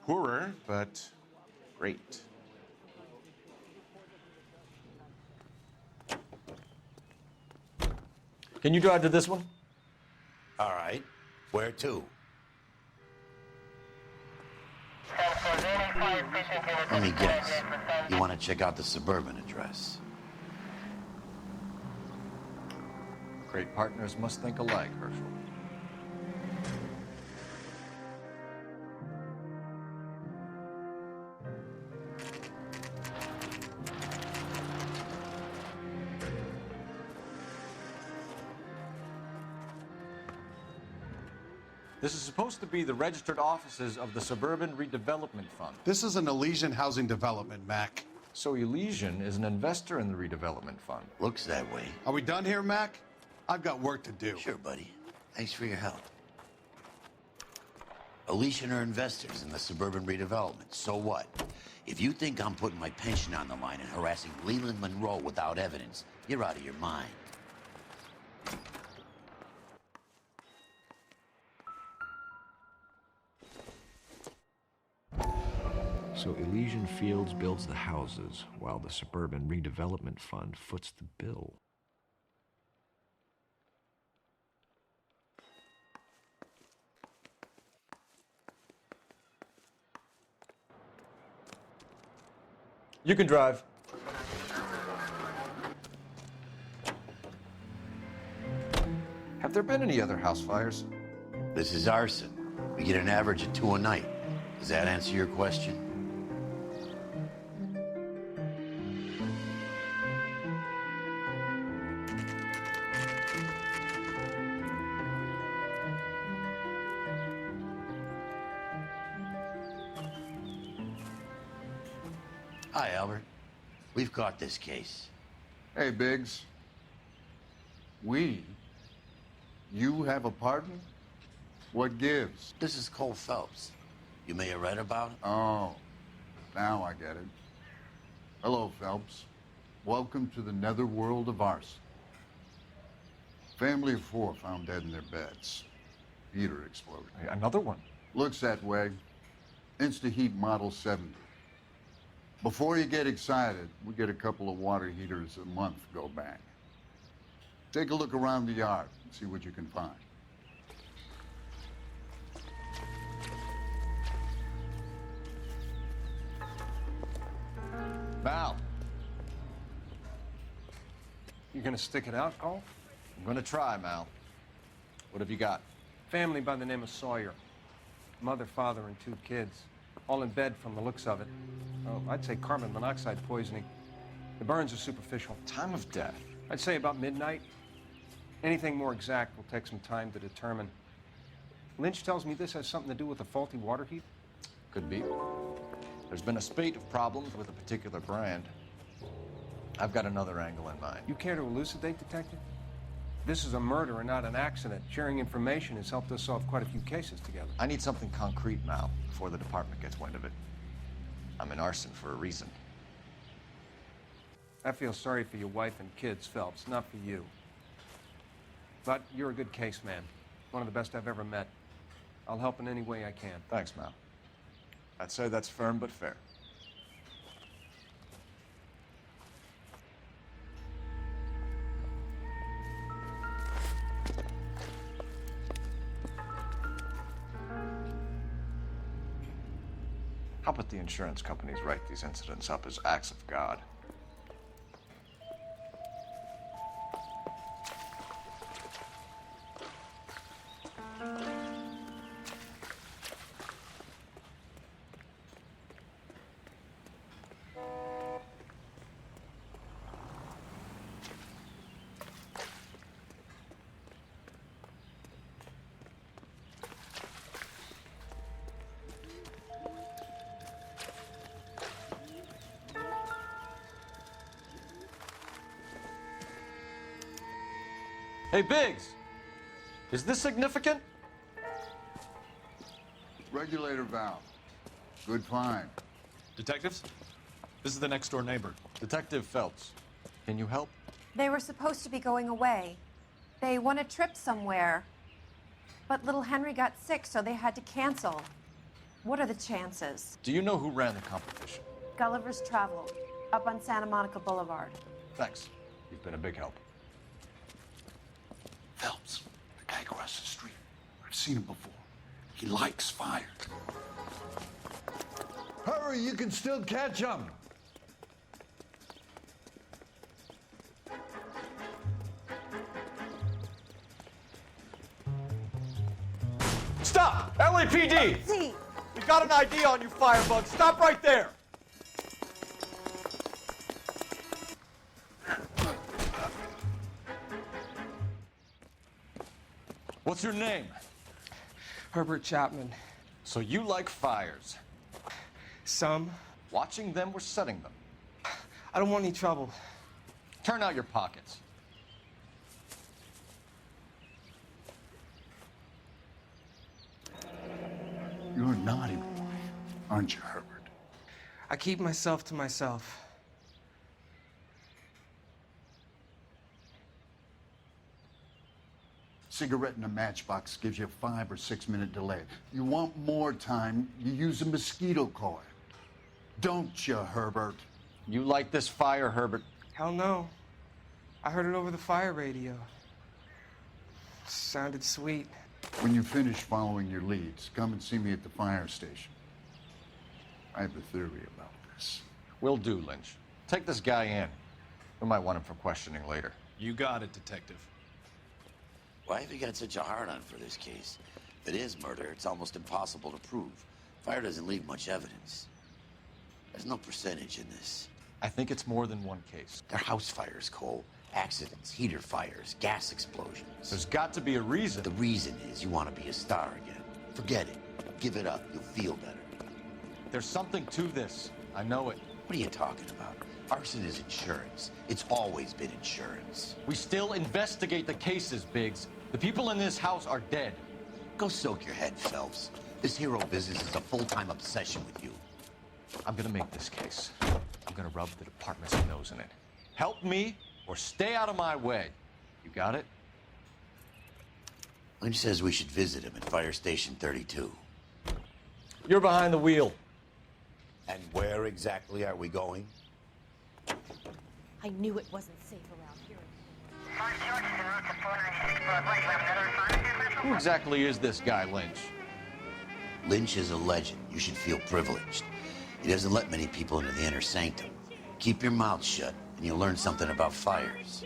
Poorer, but great. Can you drive to this one? All right. Where to? Let me guess. You want to check out the Suburban address? Great partners must think alike, Herschel. This is supposed to be the registered offices of the Suburban Redevelopment Fund. This is an Elysian housing development, Mac. So Elysian is an investor in the redevelopment fund. Looks that way. Are we done here, Mac? I've got work to do. Sure, buddy. Thanks for your help. Elysian are investors in the Suburban Redevelopment. So what? If you think I'm putting my pension on the line and harassing Leland Monroe without evidence, you're out of your mind. So Elysian Fields builds the houses, while the Suburban Redevelopment Fund foots the bill. You can drive. Have there been any other house fires? This is arson. We get an average of 2 a night. Does that answer your question? Hi, Albert. We've caught this case. Hey, Biggs. We? You have a partner? What gives? This is Cole Phelps. You may have read about him. Oh, now I get it. Hello, Phelps. Welcome to the netherworld of arson. Family of 4 found dead in their beds. Heater exploded. Another one? Looks that way. Insta-Heat Model 70. Before you get excited, we get a couple of water heaters a month go bang. Take a look around the yard and see what you can find. Val. You gonna stick it out, Cole? I'm gonna try, Mal. What have you got? Family by the name of Sawyer. Mother, father, and 2 kids. All in bed from the looks of it. Oh, I'd say carbon monoxide poisoning. The burns are superficial. Time of death? I'd say about midnight. Anything more exact will take some time to determine. Lynch tells me this has something to do with a faulty water heat. Could be. There's been a spate of problems with a particular brand. I've got another angle in mind. You care to elucidate, Detective? This is a murder and not an accident. Sharing information has helped us solve quite a few cases together. I need something concrete, Mal, before the department gets wind of it. I'm in arson for a reason. I feel sorry for your wife and kids, Phelps, not for you. But you're a good case man. One of the best I've ever met. I'll help in any way I can. Thanks, Mal. I'd say that's firm but fair. How about the insurance companies write these incidents up as acts of God? Hey, Biggs! Is this significant? Regulator valve. Good find. Detectives? This is the next door neighbor. Detective Phelps. Can you help? They were supposed to be going away. They won a trip somewhere. But little Henry got sick, so they had to cancel. What are the chances? Do you know who ran the competition? Gulliver's Travel, up on Santa Monica Boulevard. Thanks. You've been a big help. Phelps, the guy across the street. I've seen him before. He likes fire. Hurry, you can still catch him. Stop! LAPD! See. We got an ID on you, firebug. Stop right there! What's your name? Herbert Chapman. So you like fires? Some. Watching them or setting them? I don't want any trouble. Turn out your pockets. You're a naughty boy, aren't you, Herbert? I keep myself to myself. Cigarette in a matchbox gives you a 5 or 6 minute delay. You want more time, you use a mosquito coil. Don't you, Herbert? You like this fire, Herbert? Hell no. I heard it over the fire radio. Sounded sweet. When you finish following your leads, come and see me at the fire station. I have a theory about this. Will do, Lynch. Take this guy in. We might want him for questioning later. You got it, Detective. Why have you got such a hard-on for this case? If it is murder, it's almost impossible to prove. Fire doesn't leave much evidence. There's no percentage in this. I think it's more than one case. They're house fires, Cole. Accidents, heater fires, gas explosions. There's got to be a reason. The reason is you want to be a star again. Forget it. Give it up. You'll feel better. There's something to this. I know it. What are you talking about? Arson is insurance. It's always been insurance. We still investigate the cases, Biggs. The people in this house are dead. Go soak your head, Phelps. This hero business is a full-time obsession with you. I'm gonna make this case. I'm gonna rub the department's nose in it. Help me or stay out of my way. You got it? Lynch says we should visit him at Fire Station 32. You're behind the wheel. And where exactly are we going? I knew it wasn't safe around here. Who exactly is this guy, Lynch? Lynch is a legend. You should feel privileged. He doesn't let many people into the inner sanctum. Keep your mouth shut, and you'll learn something about fires.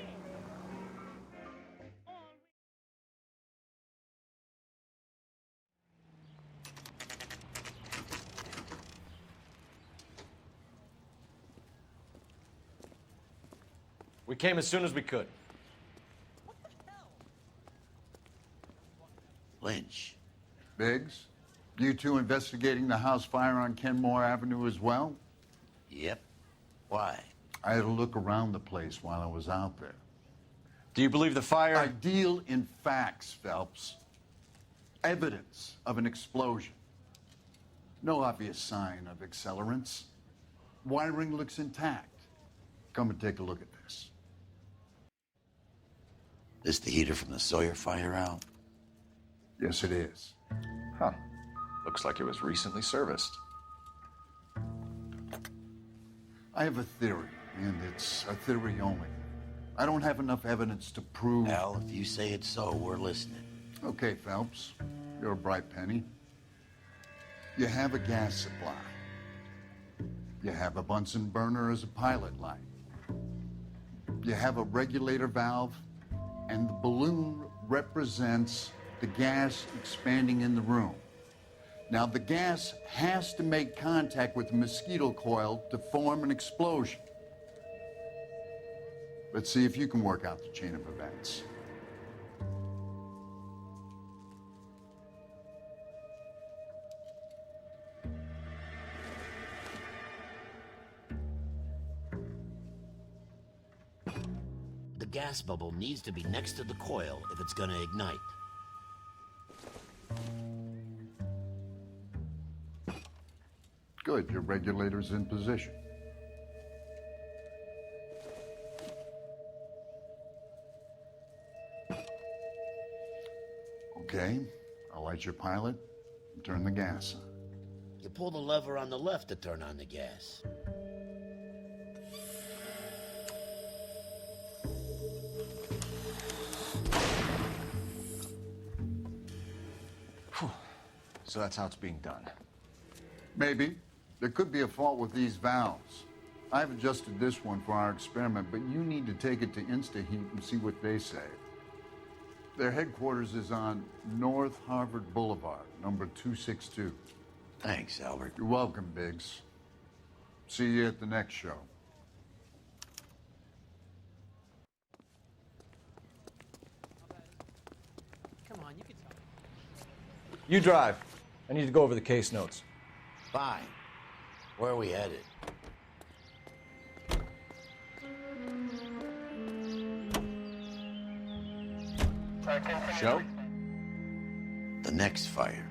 We came as soon as we could. Lynch. Biggs, you two investigating the house fire on Kenmore Avenue as well? Yep. Why? I had a look around the place while I was out there. Do you believe the fire? I deal in facts, Phelps. Evidence of an explosion. No obvious sign of accelerants. Wiring looks intact. Come and take a look at this. This the heater from the Sawyer fire out? Yes, it is. Huh. Looks like it was recently serviced. I have a theory, and it's a theory only. I don't have enough evidence to prove... Al, if you say it's so, we're listening. Okay, Phelps. You're a bright penny. You have a gas supply. You have a Bunsen burner as a pilot light. You have a regulator valve, and the balloon represents the gas expanding in the room. Now, the gas has to make contact with the mosquito coil to form an explosion. Let's see if you can work out the chain of events. The gas bubble needs to be next to the coil if it's gonna ignite. Good, your regulator's in position. Okay, I'll light your pilot and turn the gas on. You pull the lever on the left to turn on the gas. So that's how it's being done. Maybe. There could be a fault with these valves. I've adjusted this one for our experiment, but you need to take it to InstaHeat and see what they say. Their headquarters is on North Harvard Boulevard, number 262. Thanks, Albert. You're welcome, Biggs. See you at the next show. Come on, you can tell. You drive. I need to go over the case notes. Fine. Where are we headed? Show? The next fire.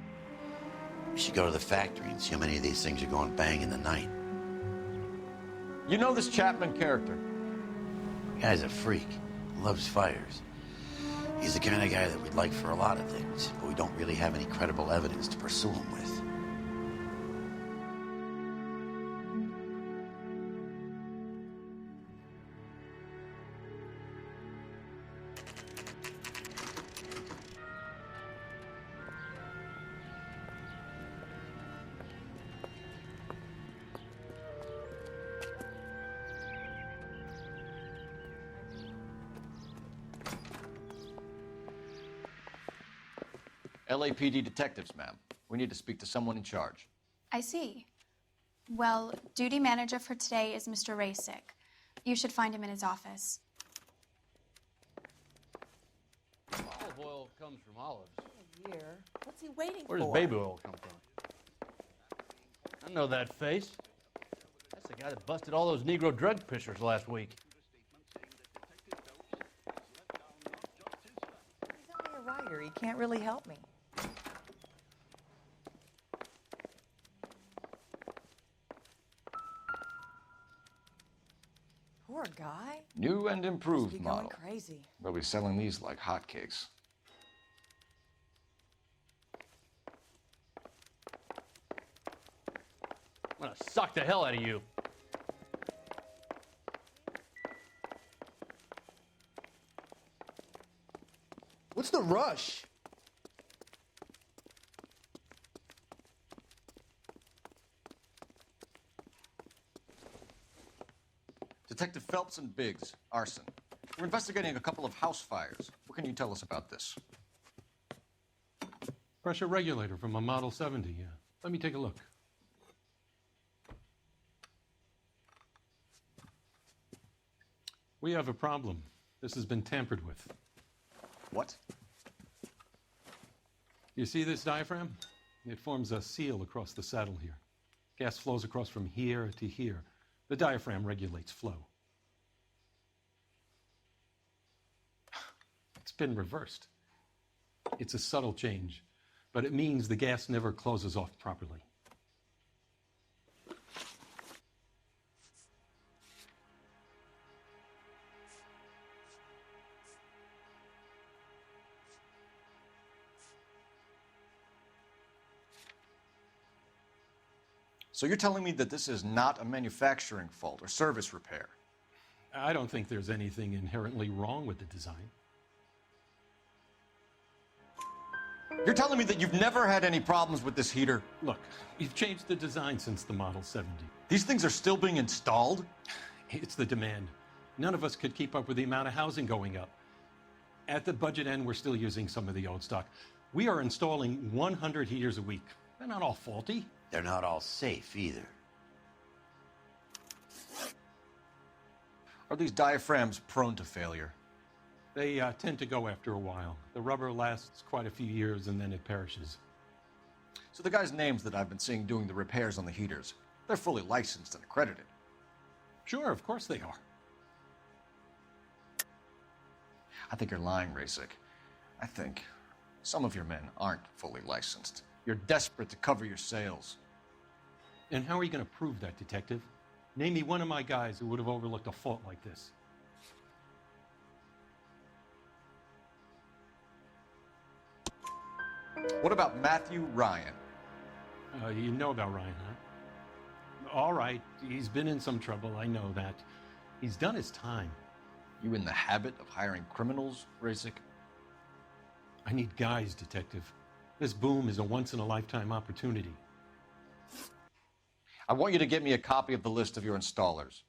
We should go to the factory and see how many of these things are going bang in the night. You know this Chapman character? The guy's a freak. Loves fires. He's the kind of guy that we'd like for a lot of things, but we don't really have any credible evidence to pursue him with. LAPD detectives, ma'am. We need to speak to someone in charge. I see. Well, duty manager for today is Mr. Rasick. You should find him in his office. Olive oil comes from olives. Here. What's he waiting Where for? does baby oil come from? I know that face. That's the guy that busted all those Negro drug pushers last week. He's only a writer. He can't really help me. Poor guy. New and Must improved be model. going crazy. They'll be selling these like hotcakes. I'm gonna sock the hell out of you. What's the rush? Detective Phelps and Biggs, arson. We're investigating a couple of house fires. What can you tell us about this? Pressure regulator from a Model 70, yeah. Let me take a look. We have a problem. This has been tampered with. What? You see this diaphragm? It forms a seal across the saddle here. Gas flows across from here to here. The diaphragm regulates flow. It's been reversed. It's a subtle change, but it means the gas never closes off properly. So you're telling me that this is not a manufacturing fault or service repair? I don't think there's anything inherently wrong with the design. You're telling me that you've never had any problems with this heater? Look, we've changed the design since the Model 70. These things are still being installed? It's the demand. None of us could keep up with the amount of housing going up. At the budget end, we're still using some of the old stock. We are installing 100 heaters a week. They're not all faulty. They're not all safe either. Are these diaphragms prone to failure? They tend to go after a while. The rubber lasts quite a few years and then it perishes. So the guys' names that I've been seeing doing the repairs on the heaters, they're fully licensed and accredited. Sure, of course they are. I think you're lying, Rasick. I think some of your men aren't fully licensed. You're desperate to cover your sales. And how are you going to prove that, Detective? Name me one of my guys who would have overlooked a fault like this. What about Matthew Ryan? You know about Ryan, huh? All right, he's been in some trouble, I know that. He's done his time. You in the habit of hiring criminals, Rasick? I need guys, Detective. This boom is a once-in-a-lifetime opportunity. I want you to get me a copy of the list of your installers.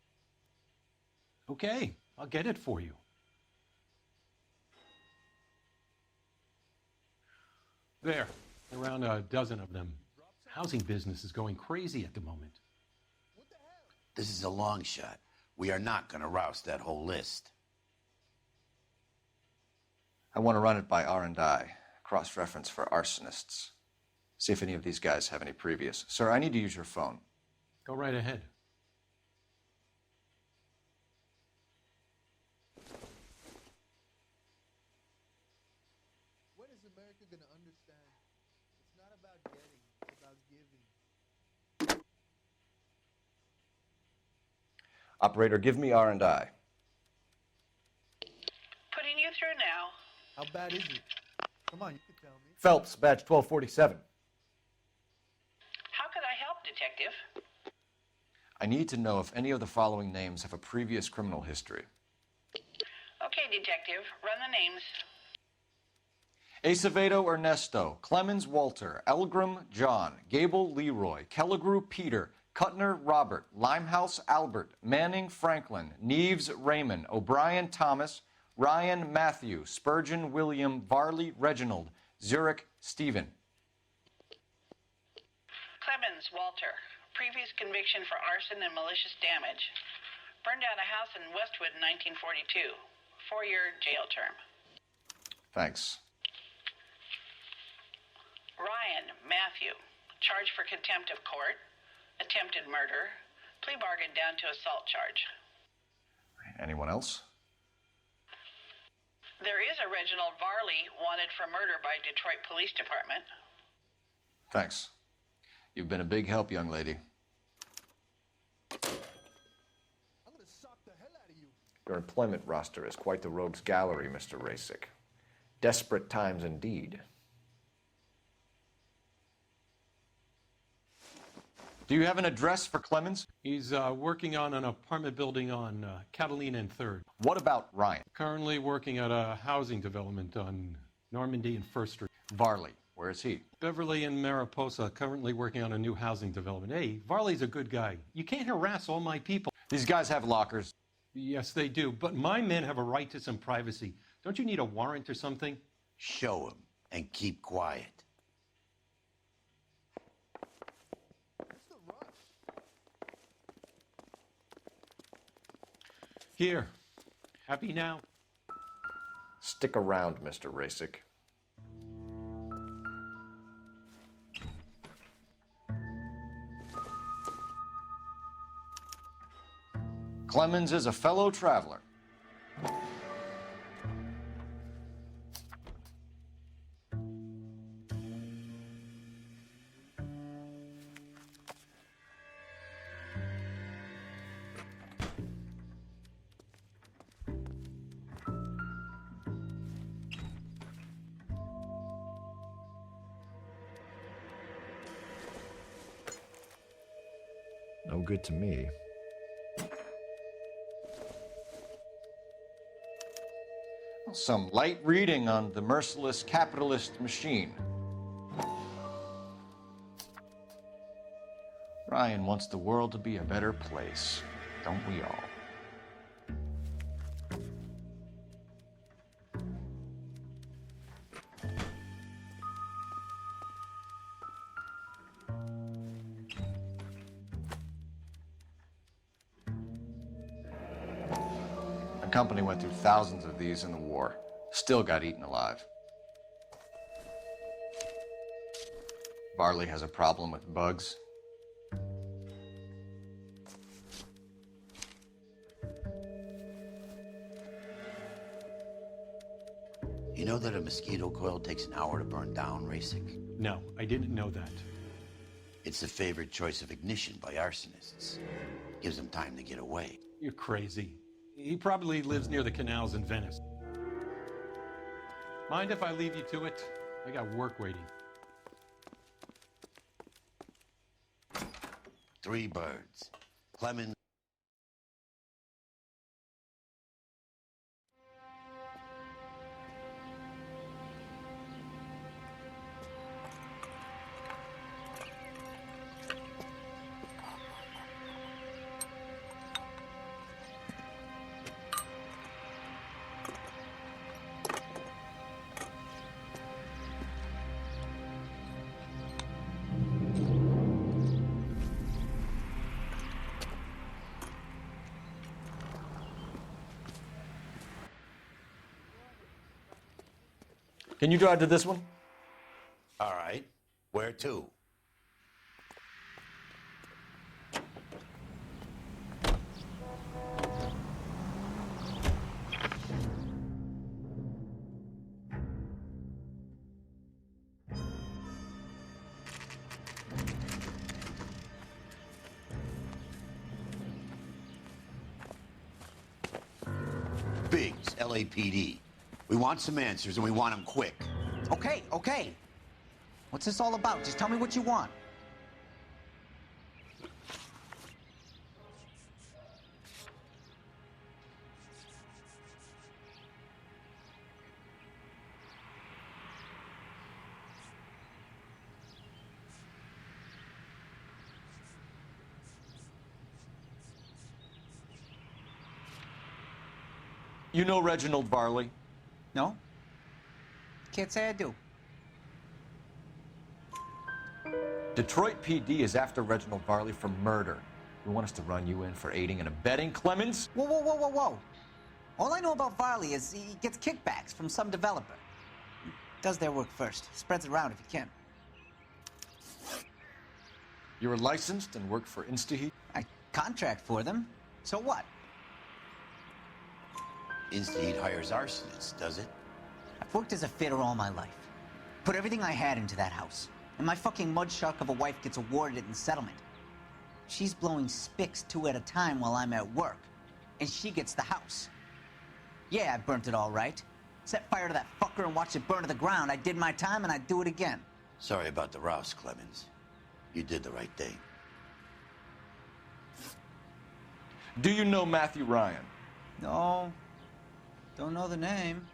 Okay, I'll get it for you. There, around a dozen of them. Housing business is going crazy at the moment. This is a long shot. We are not going to rouse that whole list. I want to run it by R&I, cross-reference for arsonists. See if any of these guys have any previous. Sir, I need to use your phone. Go right ahead. When is America going to understand? It's not about getting, it's about giving. Operator, give me R&I. Putting you through now. How bad is it? Come on, you can tell me. Phelps, badge 1247. How could I help, Detective? I need to know if any of the following names have a previous criminal history. Okay, Detective, run the names. Acevedo Ernesto, Clemens Walter, Elgram John, Gable Leroy, Kelligrew Peter, Cutner Robert, Limehouse Albert, Manning Franklin, Neves Raymond, O'Brien Thomas, Ryan Matthew, Spurgeon William, Varley Reginald, Zurich Stephen. Clemens Walter. Previous conviction for arson and malicious damage. Burned down a house in Westwood in 1942. 4-year jail term. Thanks. Ryan Matthew. Charged for contempt of court. Attempted murder. Plea bargain down to assault charge. Anyone else? There is a Reginald Varley wanted for murder by Detroit Police Department. Thanks. You've been a big help, young lady. Your employment roster is quite the rogues gallery, Mr. Rasick. Desperate times indeed. Do you have an address for Clemens? He's working on an apartment building on Catalina and 3rd. What about Ryan? Currently working at a housing development on Normandy and 1st Street. Varley, where is he? Beverly and Mariposa, currently working on a new housing development. Hey, Varley's a good guy. You can't harass all my people. These guys have lockers. Yes, they do, but my men have a right to some privacy. Don't you need a warrant or something? Show him and keep quiet. Here. Happy now? Stick around, Mr. Rasick. Clemens is a fellow traveler. No good to me. Some light reading on the merciless capitalist machine. Ryan wants the world to be a better place, don't we all? The company went through thousands of these in the war. Still got eaten alive. Varley has a problem with bugs. You know that a mosquito coil takes an hour to burn down, Rasick? No, I didn't know that. It's the favorite choice of ignition by arsonists. Gives them time to get away. You're crazy. He probably lives near the canals in Venice. Mind if I leave you to it? I got work waiting. 3 birds. Clemens. Can you drive to this one? All right. Where to? Biggs, LAPD. We want some answers, and we want them quick. Okay, okay. What's this all about? Just tell me what you want. You know Reginald Varley? No? Can't say I do. Detroit PD is after Reginald Varley for murder. You want us to run you in for aiding and abetting, Clemens? Whoa, whoa, whoa, whoa, whoa. All I know about Varley is he gets kickbacks from some developer. He does their work first. Spreads it around if he can. You're licensed and work for InstaHeat? I contract for them. So what? InstaHeat hires arsonists, does it? I've worked as a fitter all my life. Put everything I had into that house. And my fucking mud shark of a wife gets awarded it in settlement. She's blowing spics 2 at a time while I'm at work. And she gets the house. Yeah, I burnt it all right. Set fire to that fucker and watched it burn to the ground. I did my time and I'd do it again. Sorry about the rouse, Clemens. You did the right thing. Do you know Matthew Ryan? No. Don't know the name.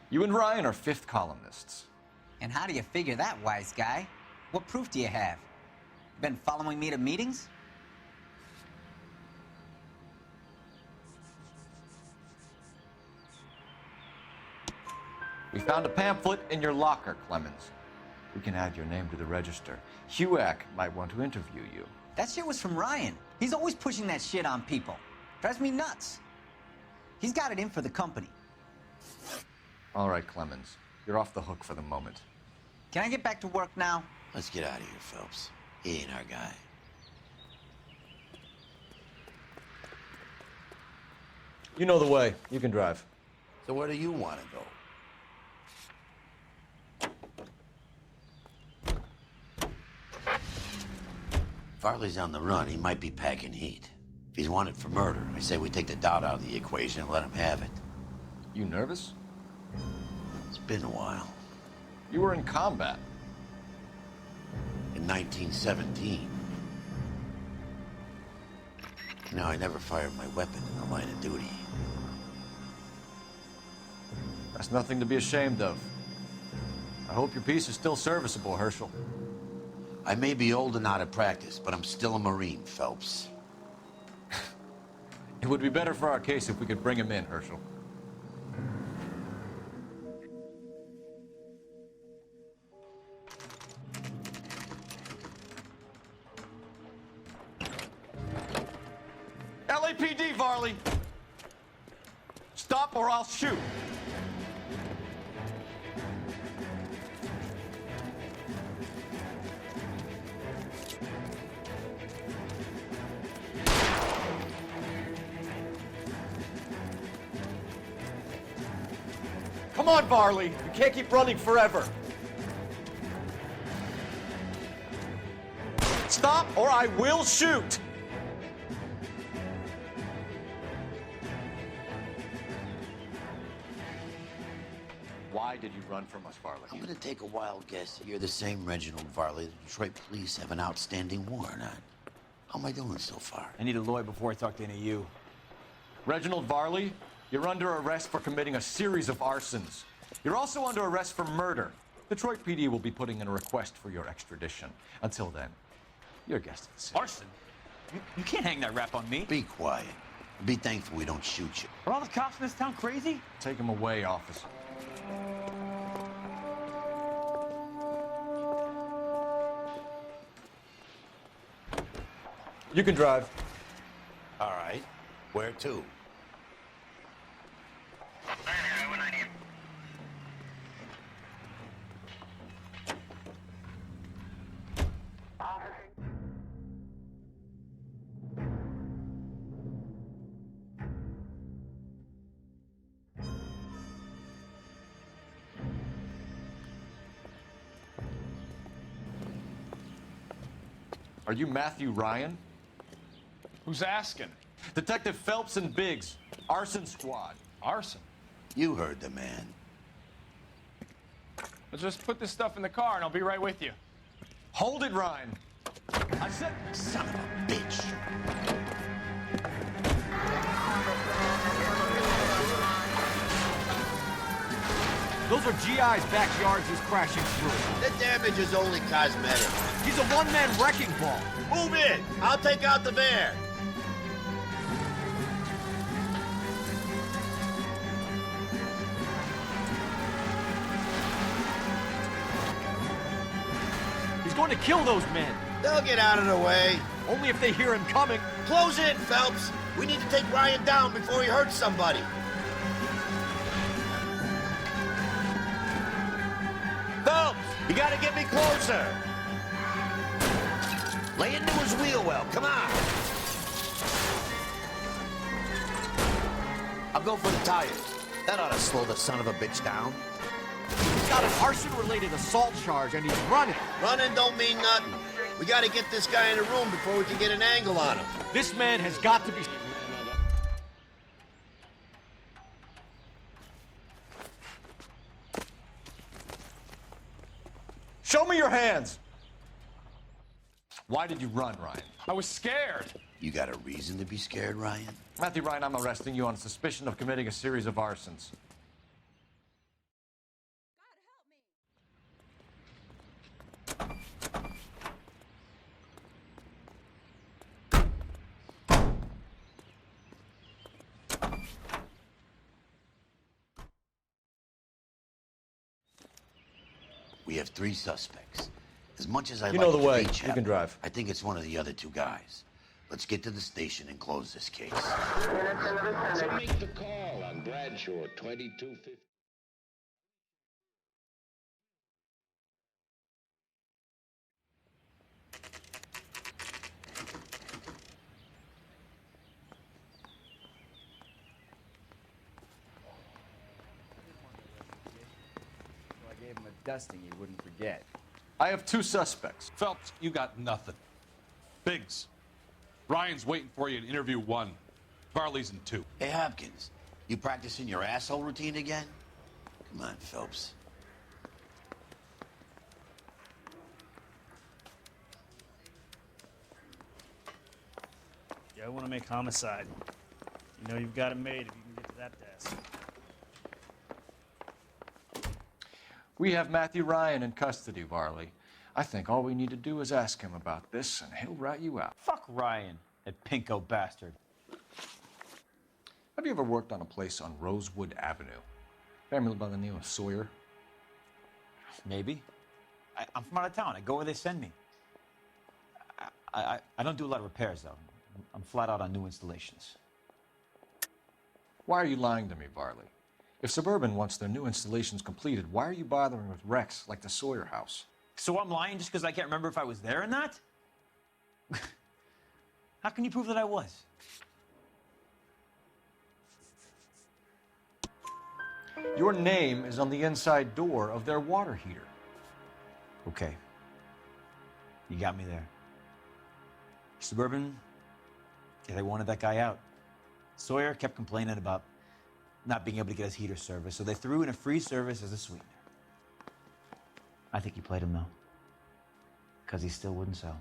You and Ryan are fifth columnists. And how do you figure that, wise guy? What proof do you have? Been following me to meetings? We found a pamphlet in your locker, Clemens. We can add your name to the register. HUAC might want to interview you. That shit was from Ryan. He's always pushing that shit on people. Drives me nuts. He's got it in for the company. All right, Clemens. You're off the hook for the moment. Can I get back to work now? Let's get out of here, Phelps. He ain't our guy. You know the way. You can drive. So where do you want to go? Farley's on the run. He might be packing heat. If he's wanted for murder, I say we take the doubt out of the equation and let him have it. You nervous? It's been a while. You were in combat. In 1917. No, I never fired my weapon in the line of duty. That's nothing to be ashamed of. I hope your piece is still serviceable, Herschel. I may be old and out of practice, but I'm still a Marine, Phelps. It would be better for our case if we could bring him in, Herschel. LAPD, Varley! Stop or I'll shoot! Come on, Varley! You can't keep running forever! Stop or I will shoot! Why did you run from us, Varley? I'm gonna take a wild guess that you're the same Reginald Varley the Detroit police have an outstanding warrant on. How am I doing so far? I need a lawyer before I talk to any of you. Reginald Varley, you're under arrest for committing a series of arsons. You're also under arrest for murder. Detroit PD will be putting in a request for your extradition. Until then, you're guest at the city. Arson? You can't hang that rap on me. Be quiet. Be thankful we don't shoot you. Are all the cops in this town crazy? Take him away, officer. You can drive. All right. Where to? Are you Matthew Ryan? Who's asking? Detective Phelps and Biggs, arson squad. Arson? You heard the man. Let's just put this stuff in the car and I'll be right with you. Hold it, Ryan. I said... Son of a bitch. Those are GI's backyards he's crashing through. The damage is only cosmetic. He's a one-man wrecking ball. Move in. I'll take out the van. going to kill those men. They'll get out of the way. Only if they hear him coming. Close in, Phelps. We need to take Ryan down before he hurts somebody. Phelps, you gotta get me closer. Lay into his wheel well, come on. I'll go for the tires. That ought to slow the son of a bitch down. He's got an arson-related assault charge, and he's running. Running don't mean nothing. We gotta get this guy in a room before we can get an angle on him. This man has got to be... Show me your hands! Why did you run, Ryan? I was scared. You got a reason to be scared, Ryan? Matthew Ryan, I'm arresting you on suspicion of committing a series of arsons. We have 3 suspects. As much as I You like know the to way. beat You can drive. I think it's one of the other 2 guys. Let's get to the station and close this case. So make the call on Bradshaw 2250. I gave him a dusting he wouldn't forget. I have 2 suspects. Phelps, you got nothing. Biggs, Ryan's waiting for you in interview 1. Varley's in 2. Hey, Hopkins, you practicing your asshole routine again? Come on, Phelps. Yeah, I want to make homicide. You know you've got it made if you can get to that desk. We have Matthew Ryan in custody, Varley. I think all we need to do is ask him about this, and he'll rat you out. Fuck Ryan, that pinko bastard. Have you ever worked on a place on Rosewood Avenue? Family by the name of Sawyer? Maybe. I'm from out of town. I go where they send me. I don't do a lot of repairs, though. I'm flat out on new installations. Why are you lying to me, Varley? If Suburban wants their new installations completed, why are you bothering with wrecks like the Sawyer house? So I'm lying just because I can't remember if I was there or not? How can you prove that I was? Your name is on the inside door of their water heater. Okay. You got me there. Suburban, yeah, they wanted that guy out. Sawyer kept complaining about not being able to get his heater service, so they threw in a free service as a sweetener. I think he played him, though, because he still wouldn't sell.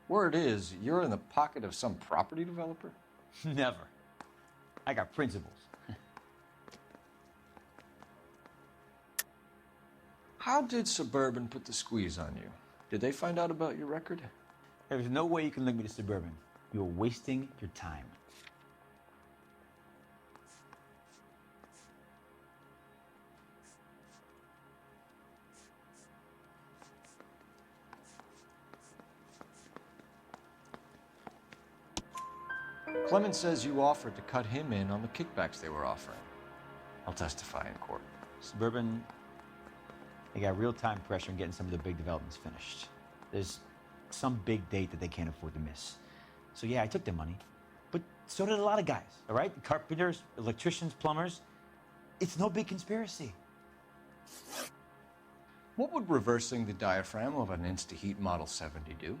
Word is, you're in the pocket of some property developer? Never. I got principles. How did Suburban put the squeeze on you? Did they find out about your record? There's no way you can link me to Suburban. You're wasting your time. Clemens says you offered to cut him in on the kickbacks they were offering. I'll testify in court. Suburban, they got real time pressure on getting some of the big developments finished. There's some big date that they can't afford to miss. So yeah, I took their money, but so did a lot of guys, all right? Carpenters, electricians, plumbers. It's no big conspiracy. What would reversing the diaphragm of an Insta-Heat Model 70 do?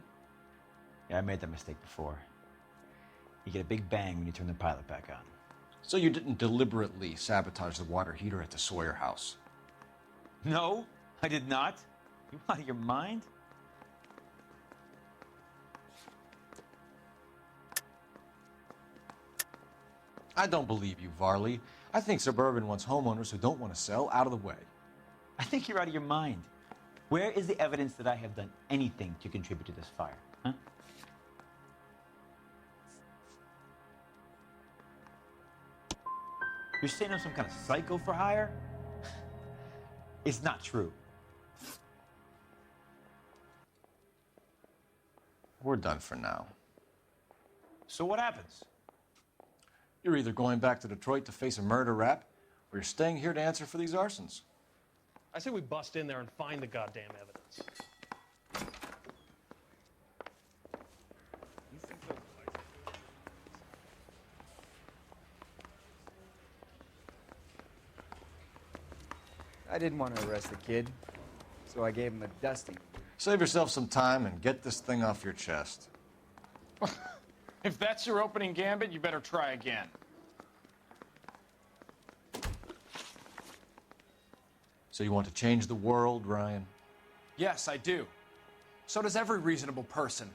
Yeah, I made that mistake before. You get a big bang when you turn the pilot back on. So you didn't deliberately sabotage the water heater at the Sawyer house? No, I did not. You out of your mind? I don't believe you, Varley. I think Suburban wants homeowners who don't want to sell out of the way. I think you're out of your mind. Where is the evidence that I have done anything to contribute to this fire, huh? You're saying I'm some kind of psycho for hire? It's not true. We're done for now. So what happens? You're either going back to Detroit to face a murder rap, or you're staying here to answer for these arsons. I say we bust in there and find the goddamn evidence. I didn't want to arrest the kid, so I gave him a dusting. Save yourself some time and get this thing off your chest. If that's your opening gambit, you better try again. So you want to change the world, Ryan? Yes, I do. So does every reasonable person.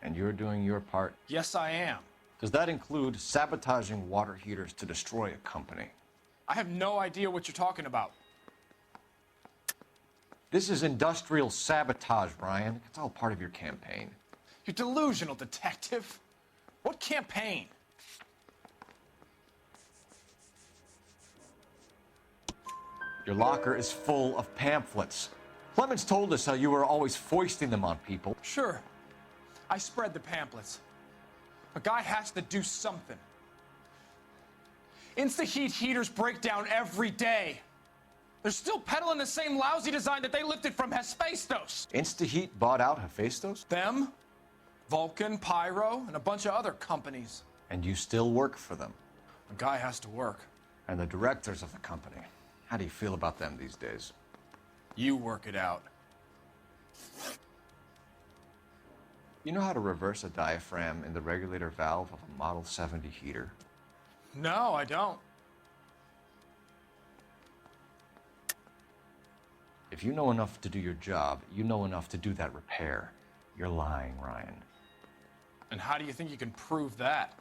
And you're doing your part? Yes, I am. Does that include sabotaging water heaters to destroy a company? I have no idea what you're talking about. This is industrial sabotage, Ryan. It's all part of your campaign. You're delusional, detective. What campaign? Your locker is full of pamphlets. Clemens told us how you were always foisting them on people. Sure. I spread the pamphlets. A guy has to do something. Insta-heat heaters break down every day. They're still peddling the same lousy design that they lifted from Hephaestus. Instaheat bought out Hephaestus? Them, Vulcan, Pyro, and a bunch of other companies. And you still work for them? A guy has to work. And the directors of the company, how do you feel about them these days? You work it out. You know how to reverse a diaphragm in the regulator valve of a Model 70 heater? No, I don't. If you know enough to do your job, you know enough to do that repair. You're lying, Ryan. And how do you think you can prove that?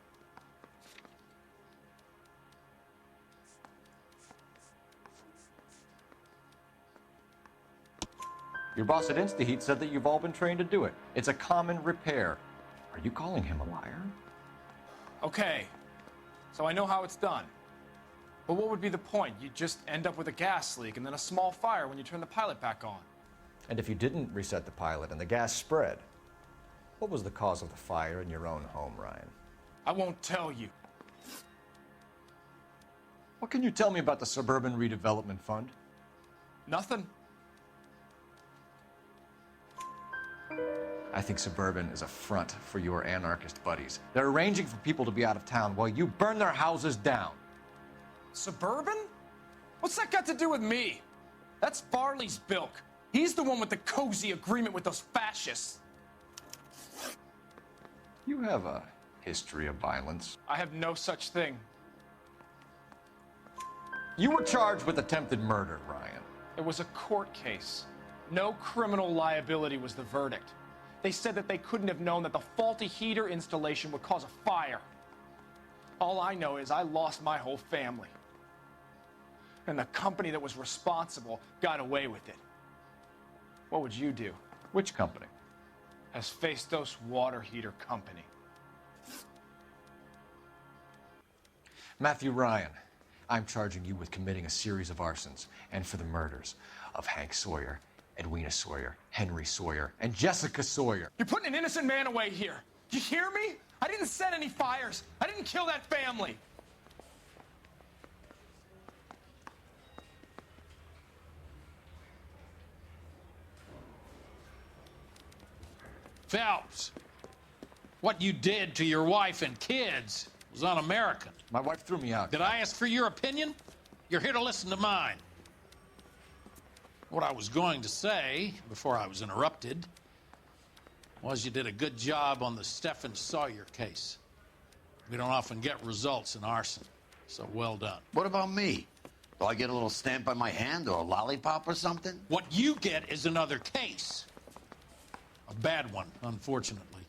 Your boss at Instaheat said that you've all been trained to do it. It's a common repair. Are you calling him a liar? Okay, so I know how it's done. But what would be the point? You just end up with a gas leak and then a small fire when you turn the pilot back on. And if you didn't reset the pilot and the gas spread, what was the cause of the fire in your own home, Ryan? I won't tell you. What can you tell me about the Suburban Redevelopment Fund? Nothing. I think Suburban is a front for your anarchist buddies. They're arranging for people to be out of town while you burn their houses down. Suburban? What's that got to do with me? That's Farley's bilk. He's the one with the cozy agreement with those fascists. You have a history of violence. I have no such thing. You were charged with attempted murder, Ryan. It was a court case. No criminal liability was the verdict. They said that they couldn't have known that the faulty heater installation would cause a fire. All I know is I lost my whole family. And the company that was responsible got away with it. What would you do? Which company? Hephaestus Water Heater Company. Matthew Ryan, I'm charging you with committing a series of arsons and for the murders of Hank Sawyer, Edwina Sawyer, Henry Sawyer, and Jessica Sawyer. You're putting an innocent man away here. You hear me? I didn't set any fires. I didn't kill that family. Phelps, what you did to your wife and kids was un-American. My wife threw me out. Did I ask for your opinion? You're here to listen to mine. What I was going to say, before I was interrupted, was you did a good job on the Stephen Sawyer case. We don't often get results in arson, so well done. What about me? Do I get a little stamp on my hand or a lollipop or something? What you get is another case. A bad one, unfortunately.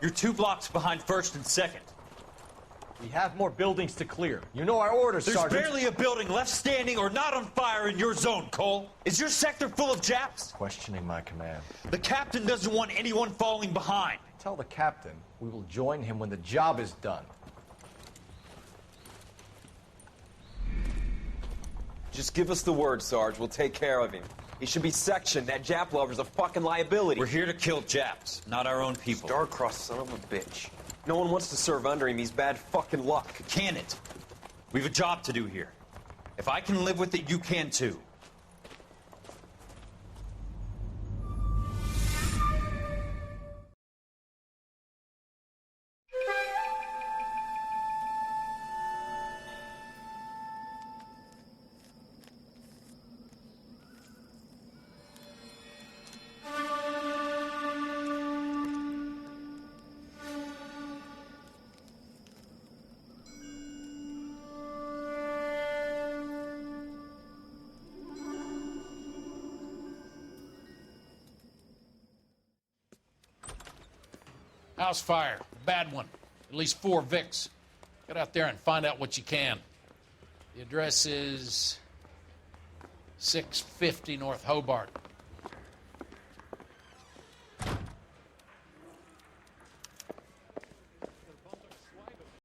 You're 2 blocks behind 1st and 2nd. We have more buildings to clear. You know our orders, There's Sergeant. barely a building left standing or not on fire in your zone, Cole. Is your sector full of Japs? Questioning my command. The captain doesn't want anyone falling behind. Tell the captain we will join him when the job is done. Just give us the word, Sarge. We'll take care of him. He should be sectioned. That Jap lover's a fucking liability. We're here to kill Japs, not our own people. Star-crossed son of a bitch. No one wants to serve under him. He's bad fucking luck. Can it? We have a job to do here. If I can live with it, you can too. House fire. Bad one. At least 4 Vicks. Get out there and find out what you can. The address is 650 North Hobart.